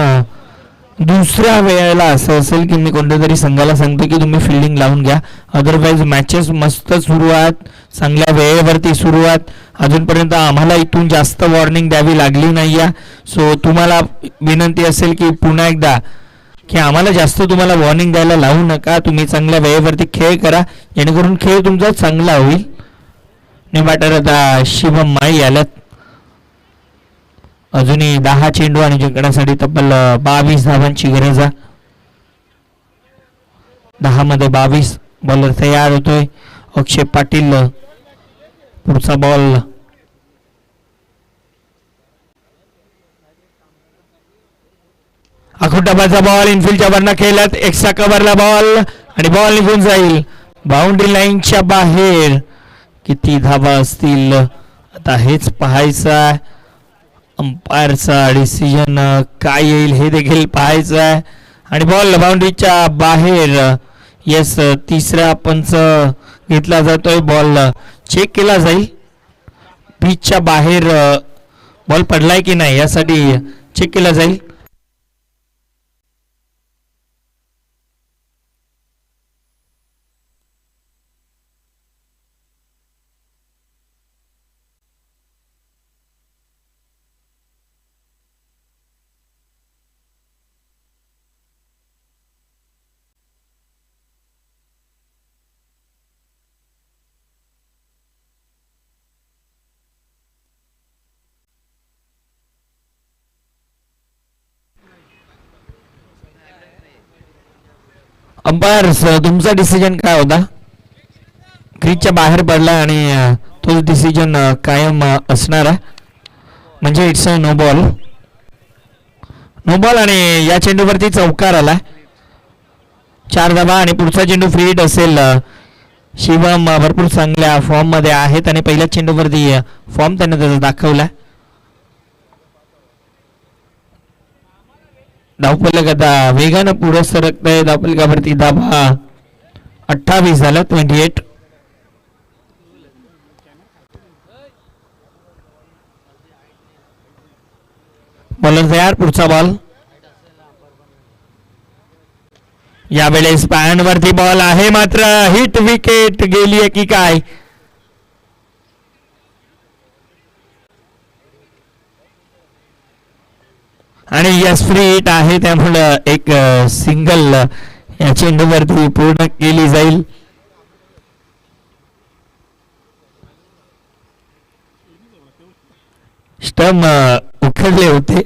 दुसऱ्या वेळेला असं असेल की मी कोणत्या तरी संघाला सांगतो की तुम्ही फिल्डिंग लावून घ्या. अदरवाईज मॅचेस मस्त सुरू आहेत, चांगल्या वेळेवरती सुरू आहेत. अजूनपर्यंत आम्हाला इथून जास्त वॉर्निंग द्यावी लागली नाही आहे. सो तुम्हाला विनंती असेल की पुन्हा एकदा की आम्हाला जास्त तुम्हाला वॉर्निंग द्यायला लावू नका. तुम्ही चांगल्या वेळेवरती खेळ करा जेणेकरून खेळ तुमचा चांगला होईल. ने बॅटर आता शिवम माळी आल्यात. अजूनही 10 चेंडू आणि जिंकण्यासाठी तब्बल 22 धावांची गरज आहे. 10 मध्ये 22. बॉलर तयार होतोय. अक्षय पाटील पुढचा बॉल. आखोटाबाचा बॉल इनफिल्डच्या वरनं खेळल्यात. एक्स्ट्रा कव्हरला बॉल आणि बॉल निघून जाईल बाउंड्री लाईनच्या बाहेर. किती धावा असतील आता हेच पाहायचं आहे. अंपायरचा डिसिजन काय येईल हे देखील पाहायचं आहे. आणि बॉल बाउंड्रीच्या बाहेर. येस, तिसरा पंच घेतला जातोय. बॉल चेक केला जाईल. पिचच्या बाहेर बॉल पडलाय की नाही यासाठी चेक केला जाईल. अंपायर तुमचा डिसिजन काय होता? क्रीजच्या बाहेर पडला आणि तोच डिसिजन कायम असणार आहे. म्हणजे it's a no ball. No ball आणि या चेंडूवरती चौकार आला. 4 धावा आणि पुढचा चेंडू फ्री हिट असेल. शिवम भरपूर चांगल्या फॉर्म मध्ये आहेत आणि पहिल्या चेंडूवरती फॉर्म त्याने त्याचा दाखवला. धावफलक आता वेगानं पुढे सरकत आहे. धावफलकावरती धावा 28 झाला. 28. बॉलर तयार. पुढचा बॉल. यावेळेस पॅनवरती बॉल आहे मात्र हिट विकेट गेली आहे की काय? आणि यस फ्री हिट आहे त्यामुळं एक सिंगल या चेंडूवरती पूर्ण केली जाईल. स्टंप उखडले होते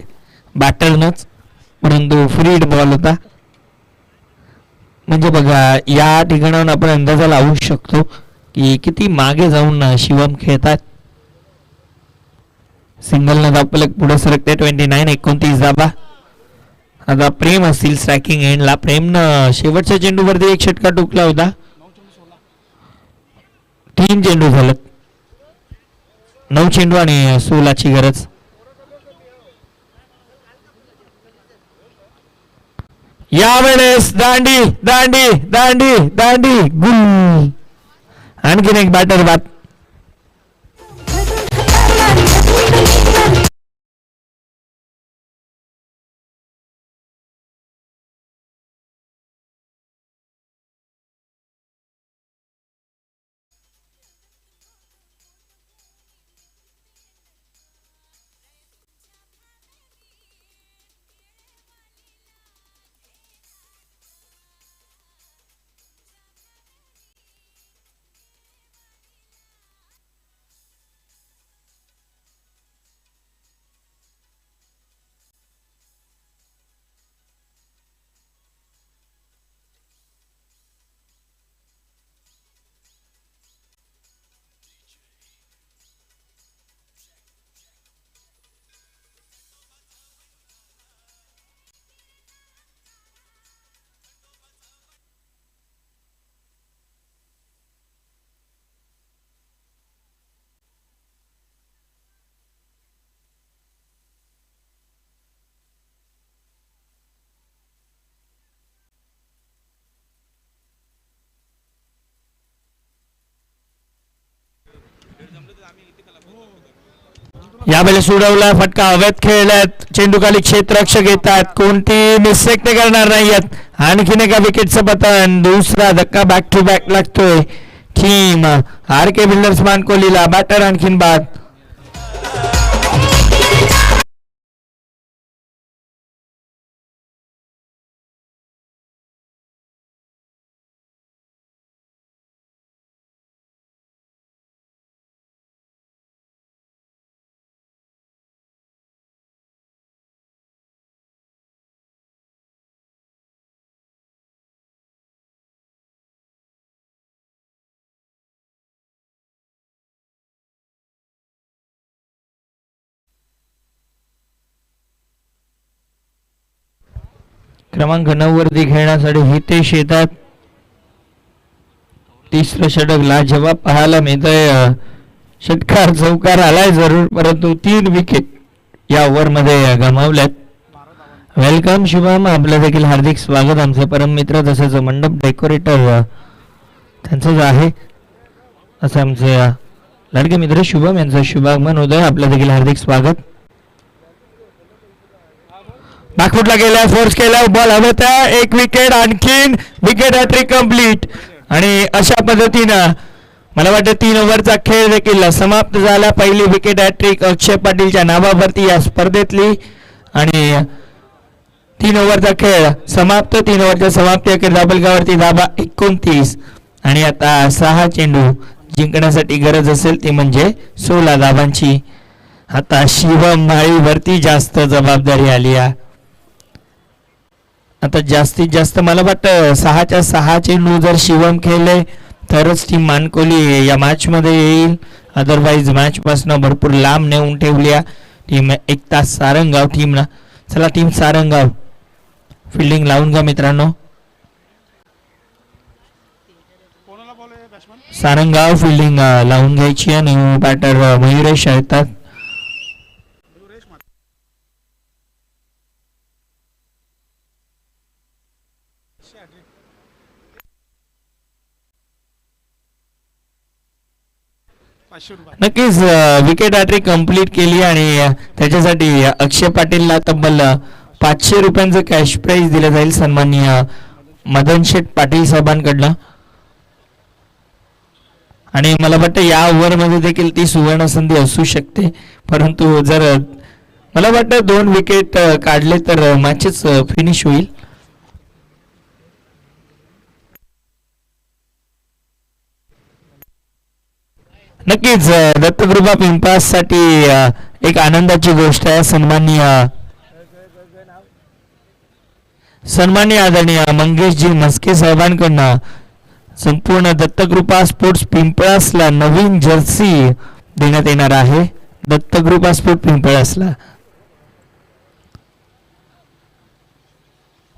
बॅटरनच, परंतु फ्री हिट बॉल होता. म्हणजे बघा या ठिकाणाहून आपण अंदाजा लावू शकतो की किती मागे जाऊन शिवम खेळतात. सिंगल न धावफलक पुढे सरकते. 29. 29 धावा. आता प्रेम असतील स्ट्रायकिंग एंडला. प्रेमनं शेवटच्या चेंडूवरती एक षटका टोकला होता. 3 चेंडू झालं. 9 चेंडू आणि 16ची गरज. यावेळेस दांडी दांडी दांडी दांडी गुल. आणखीन एक बॅटर बाद. यावेळेस उडवला फटका, हवेत खेळल्यात, चेंडू खाली क्षेत्ररक्षक येतात, कोणती मिस्टेक ते करणार नाहीयेत. आणखीन एका विकेटचं पतन, दुसरा धक्का बॅक टू बॅक लागतोय टीम आर के बिल्डर्स मानकोलीला. बॅटर आणखीन बाद. क्रमांक 9 वरती खेळण्यासाठी हितेश येतात. तिसरं षटक लाजवाब पाहायला मिळतंय. षटकार चौकार आलाय जरूर, परंतु 3 विकेट या ओव्हरमध्ये गमावल्यात. वेलकम शुभम, आपलं देखील हार्दिक स्वागत. आमचे परम मित्र तसेच मंडप डेकोरेटर त्यांचंच आहे असं आमचे लाडके मित्र शुभम यांचं शुभागमन होत आहे. आपलं देखील हार्दिक स्वागत. बॅकफुटला गेला, फोर्स केला, बॉल हवेत आहे, 1 विकेट, आणखीन विकेट हॅट्रिक कंप्लीट. आणि अशा पद्धतीनं मला वाटतं 3 ओव्हरचा खेळ देखील समाप्त झाला. पहिली विकेट हॅट्रिक अक्षय पाटीलच्या नावावरती या स्पर्धेतली. आणि 3 ओव्हरचा खेळ समाप्त. 3 ओव्हरच्या समाप्ती अखेर धाबलगावरती धाबा 29. आणि आता 6 चेंडू जिंकण्यासाठी गरज असेल ती म्हणजे 16 धाबांची. आता शिवम माळीवरती जास्त जबाबदारी आली आहे. आता जास्तीत जास्त मला वाटतं 6च्या 6 चेंडू जर शिवम खेळले तरच टीम मानकोली या मॅच मध्ये येईल. अदरवाईज मॅच पासून भरपूर लांब नेऊन ठेवली टीम एकता सारंगाव टीमला. चला टीम सारंगाव फिल्डिंग लावून घ्या मित्रांनो. सारंगाव फिल्डिंग लावून घ्यायची आणि बॅटर मयुरेश येतात. नक्कीच विकेट हॅट्रिक कंप्लीट केली आणि त्याच्यासाठी अक्षय पाटीलला तब्बल 500 रुपयांचं कॅश प्राइज दिलं जाईल सन्माननीय मदन शेठ पाटील साहेबांकडनं. आणि मला वाटतं या ओव्हरमध्ये देखील ती सुवर्ण संधी असू शकते, परंतु जर मला वाटतं 2 विकेट काढले तर मॅचच फिनिश होईल. नक्कीच दत्तकृपा पिंपास साठी एक आनंदाची गोष्ट आहे. सन्माननीय आदरणीय मंगेशजी मस्के साहेबांकडनं संपूर्ण दत्तकृपा स्पोर्ट्स पिंपळासला नवीन जर्सी देण्यात येणार आहे. दत्तकृपा स्पोर्ट्स पिंपळासला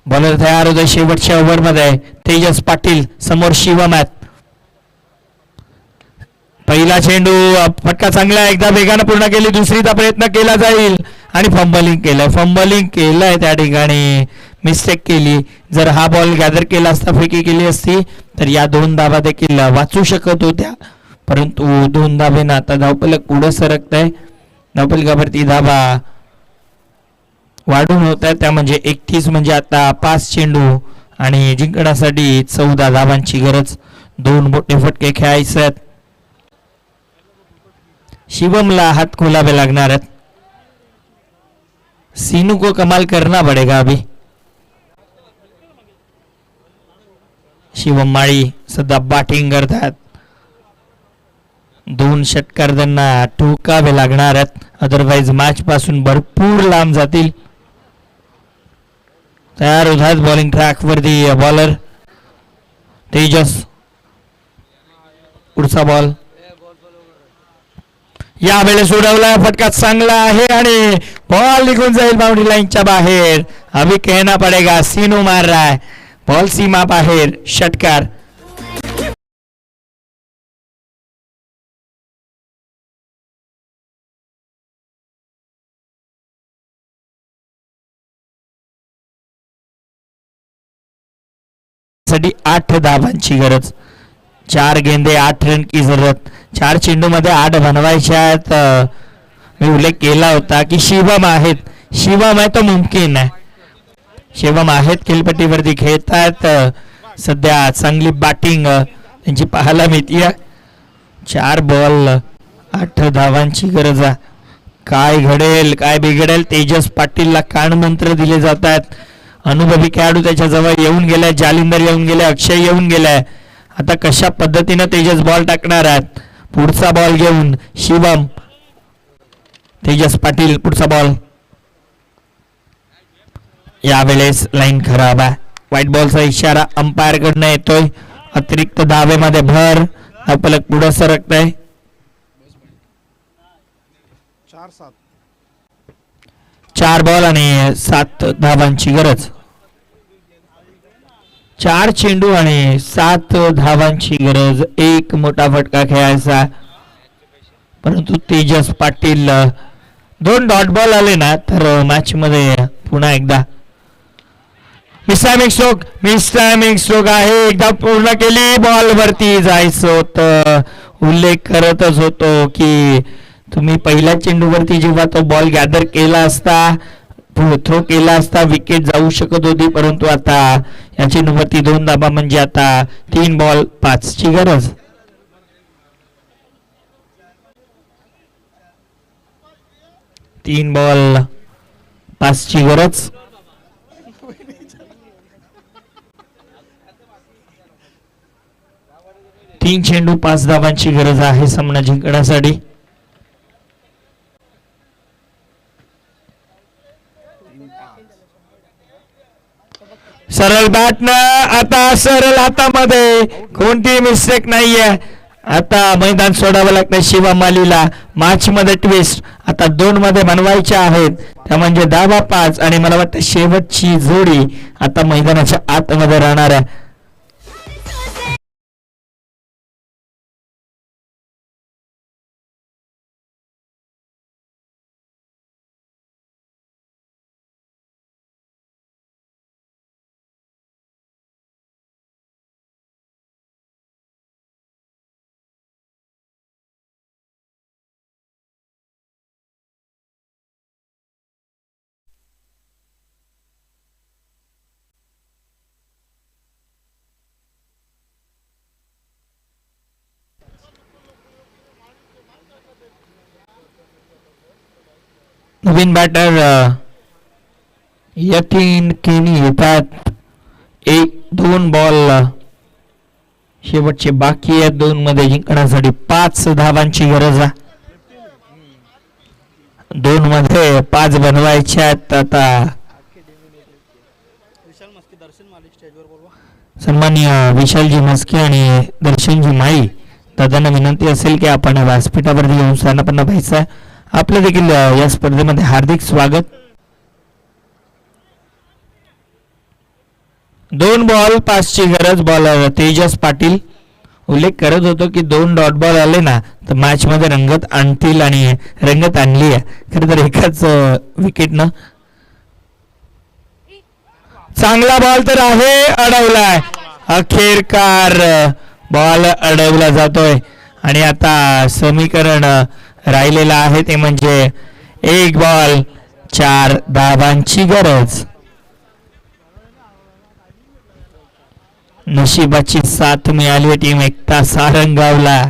बॉलर तयार होते शेवटच्या ओव्हरमध्ये. तेजस पाटील समोर शिवम आहेत. पहिला चेंडू फटका चांगला, एकदा वेगानं पूर्ण केली, दुसरीचा प्रयत्न केला जाईल आणि फंबलिंग केलंय त्या ठिकाणी मिस्टेक केली. जर हा बॉल गॅदर केला असता, फेकी केली असती तर या 2 धाबा देखील वाचू शकत होत्या, परंतु 2 धाबेनं आता धावफलक पुढे सरकत आहे. धावफलकावरती धाबा वाढून होत आहे, त्या म्हणजे 31, म्हणजे आता 5 चेंडू आणि जिंकण्यासाठी 14 धाबांची गरज. 2 मोठे फटके खेळायचे आहेत. शिवमला हात खोलावे लागणार आहेत. सीनू को कमाल करना पडेगा अभी. शिवम माळी सध्या बॅटिंग करतात. 2 षटकार त्यांना ठोकावे लागणार आहेत, अदरवाईज मॅच पासून भरपूर लांब जातील. तयार होतात बॉलिंग ट्रॅक वरती बॉलर तेजस. पुढचा बॉल यावेळेस उडवला, फटका चांगला आहे आणि बॉल निघून जाईल बाउंड्री लाईनच्या बाहेर. अभी कहना पडेगा सीनू मार रहा है, बॉल सीमा बाहेर, षटकार. साठी 8 धाबांची गरज. 4 गेंदे 8 रन की जरूरत. 4 चेंडू मध्ये 8 बनवायच्यात. मी उल्लेख केला होता की शिवम आहेत. शिवम आहे तो मुमकिन आहे. शिवम आहेत खेळपट्टीवरती खेळतात. सध्या चांगली बॅटिंग त्यांची पाहायला मिळते. 4 बॉल 8 धावांची गरज आहे. काय घडेल काय बिघडेल. तेजस पाटीलला कानमंत्र दिले जातात. अनुभवी खेळाडू त्याच्या जवळ येऊन गेलाय. जालिंदर येऊन गेले. अक्षय येऊन गेलाय. आता कशा पद्धतीने तेजस बॉल टाकणार आहेत. पुढचा बॉल घेऊन शिवम. तेजस पाटील पुढचा बॉल. यावेळेस लाईन खराब आहे. व्हाईट बॉलचा इशारा अंपायर कडनं येतोय. अतिरिक्त धावेमध्ये भर. फलक पुढे सरकत आहे. 4 बॉल आणि 7 धावांची गरज. 4 चेंडू आणि 7 धावांची गरज. एक मोठा फटका खेळायचा. परंतु तेजस पाटील 2 डॉट बॉल आले ना तर मॅच मध्ये पुन्हा एकदा मिस्टॅमिक स्ट्रोक आहे. एकदा पूर्ण केली. बॉल वरती जायचं होतं. उल्लेख करतच होतो की तुम्ही पहिल्या चेंडूवरती जेव्हा तो बॉल गॅदर केला असता थ्रो केला असता विकेट जाऊ शकत होती. परंतु आता या चेंडूवरती 2 धाबा म्हणजे आता 3 बॉल 5 ची गरज. तीन बॉल 5 ची गरज. तीन चेंडू 5 धावांची गरज आहे सामना जिंकण्यासाठी. सरळ बॅट न आता सरळ हातामध्ये कोणती मिस्टेक नाहीये. आता मैदान सोडावं लागतं शिवा मालीला. मॅच मध्ये ट्विस्ट आता 2 मध्ये बनवायच्या आहेत. त्या म्हणजे धावा 5 आणि मला वाटतं शेवटची जोडी आता मैदानाच्या आतमध्ये राहणार आहे. नवीन बॅटर यतीन केनी येतात. 1-2 बॉल शेवटचे बाकी आहेत. 2 मध्ये जिंकण्यासाठी 5 धावांची गरज आहे. 2 मध्ये 5 बनवायचे आहेत. आता सन्माननीय विशालजी मस्के आणि दर्शनजी माई दादांना विनंती असेल की आपण व्यासपीठावरती येऊन स्थानापन्न व्हायचं आहे. आपलं देखील या स्पर्धेमध्ये हार्दिक स्वागत. 2 बॉल 5 ची गरज. बॉलर तेजस पाटील. उल्लेख करत होतो की 2 डॉट बॉल आले ना तर मॅच मध्ये रंगत आणतील आणि रंगत आणली आहे. खरं तर एकाच विकेटनं. चांगला बॉल तर आहे. अडवलाय. अखेरकार बॉल अडवला जातोय आणि आता समीकरण राहिलेला आहे ते म्हणजे 1 बॉल 4 धावांची गरज. नशिबाची साथ मिळाली. टीम एकटा सारंगावला.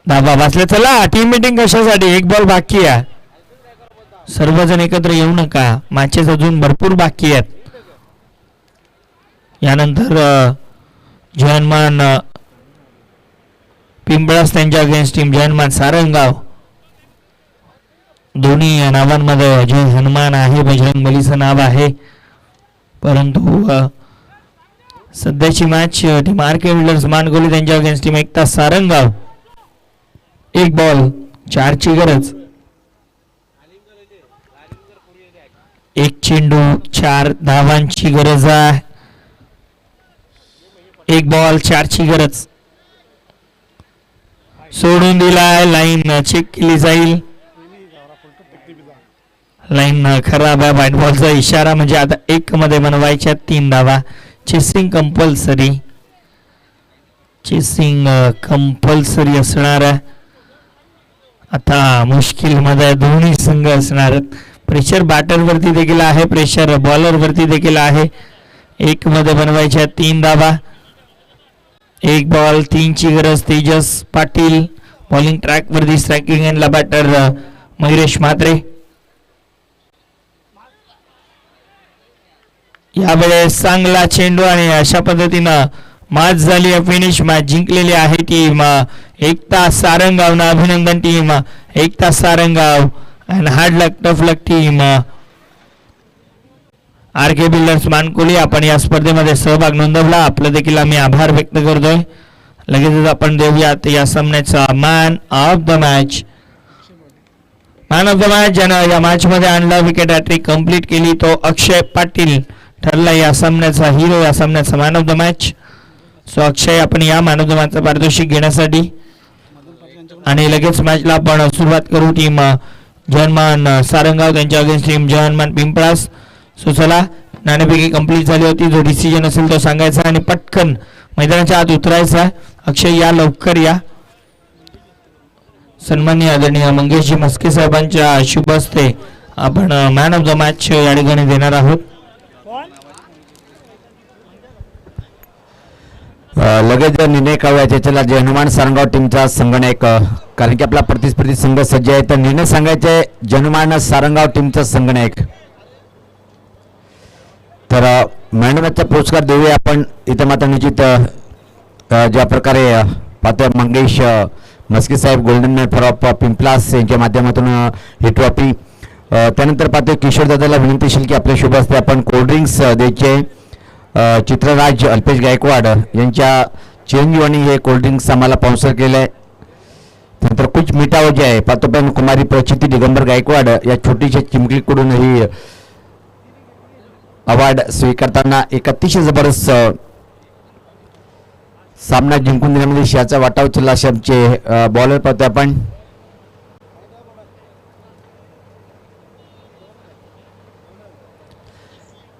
धाबा वाचले. चला टीम मीटिंग कशासाठी. 1 बॉल बाकी आहे. सर्वजण एकत्र येऊ नका. मॅचेस अजून भरपूर बाकी आहेत. यानंतर जयनमान पिंपळास त्यांच्या अगेन्स्ट टीम जयनमान सारंगाव. दोन्ही नावांमध्ये जय हनुमान आहे. बजरंग बलीचं नाव आहे. परंतु सध्याची मॅच टीम आरके बिल्डर्स मानगोली त्यांच्या against team Ekta Sarangaon. 1 ball 4 ची गरज. 1 चेंडू 4 धावांची गरज आहे. 1 बॉल 4 ची गरज. सोडून दिलाय. लाईन चेक केली जाईल. लाईन खराब आहे. व्हाईट बॉलचा इशारा म्हणजे आता 1 मध्ये बनवायच्या 3 धावा. Chasing compulsory. चेसिंग कंपल्सरी असणार आहे. आता मुश्किल मध्ये दोन्ही संघ असणार आहेत. प्रेशर बॅटर वरती देखील आहे, प्रेशर बॉलर वरती देखील आहे. एक मध्ये बनवायच्या 3 धावा, 1 बॉल 3 ची गरज. तेजस पाटील बॉलिंग ट्रॅक वरती, स्ट्रायकिंग एंडला बॅटर मयुरेश म्हात्रे. यावेळेस चांगला चेंडू आणि अशा पद्धतीनं मॅच झाली, फिनिश मॅच जिंकलेली आहे टीम एकता सारंगाव. अभिनंदन team Ekta Sarangaon and hard luck tough luck team R K builders मानकोली. आपण या स्पर्धेमध्ये सहभाग नोंदवला, आपलं देखील आम्ही आभार व्यक्त करतोय. लगेचच आपण देऊयात या सामन्याचा man of the match. Man of the match ज्यानं या मॅच मध्ये आणला, विकेट हॅट्रिक कंप्लीट केली, तो अक्षय पाटील ठरला या सामन्याचा हिरो, या सामन्याचा man of the match. So Akshay, आपण या मॅन ऑफ द मॅचचं पारितोषिक घेण्यासाठी आणि लगेच मॅचला आपण सुरुवात करू. टीम जवानमान सारंगाव त्यांच्या अगेन्स्ट टीम जवानमान पिंपळास. सो चला, नाणेफेकी कंप्लीट झाली होती. जो डिसिजन असेल तो सांगायचा आणि पटकन मैदानाच्या आत उतरायचा. अक्षय या, लवकर या. सन्माननीय आदरणीय मंगेशजी मस्के साहेबांच्या शुभ हस्ते आपण मॅन ऑफ द मॅच या ठिकाणी देणार आहोत. लगेच निर्णय कळूया त्याच्याला जे हनुमान सारंगाव टीमचा संगणक, कारण की आपला प्रतिस्पर्धी संघ सज्ज आहे, तर निर्णय सांगायचे हनुमान सारंगाव टीमचा संगणक. तर मॅनमॅचचा पुरस्कार देऊया आपण. इथं मात्र निश्चित ज्या प्रकारे पाहतोय मंगेश मस्के साहेब golden man for of Pimplas यांच्या माध्यमातून ही ट्रॉफी. त्यानंतर पाहतोय किशोर दादाला विनंती असेल की आपल्या शुभ हस्ते आपण कोल्ड्रिंक्स द्यायचे. चित्रराज अल्पेश गायकवाड यांच्या चिरंजीवानी हे कोल्ड्रिंक्स आम्हाला स्पॉन्सर केलं आहे. नंतर कुछ मिठाव जे आहे पातोपॅन कुमारी प्रचिती दिगंबर गायकवाड या छोटीशा चिमकीकडून ही अवॉर्ड स्वीकारताना एक अतिशय जबरदस्त सामना जिंकून देण्यामध्ये शियाचा वाटा उचलला असे आमचे बॉलर पाहतोय आपण.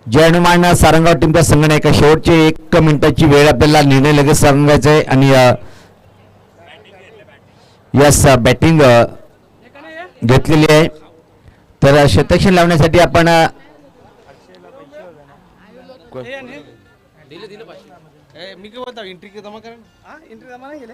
जय हनुमान सारंगाव टीमचा संगणक. शेवटची 1 मिनिटाची वेळ आपल्याला निर्णय लगेच सांगायचा आहे आणि यस बॅटिंग घेतलेली आहे. तर शतक्षण लावण्यासाठी आपण मी काय बोलतो एंट्री जमा करा ना. एंट्री जमा नाही केले.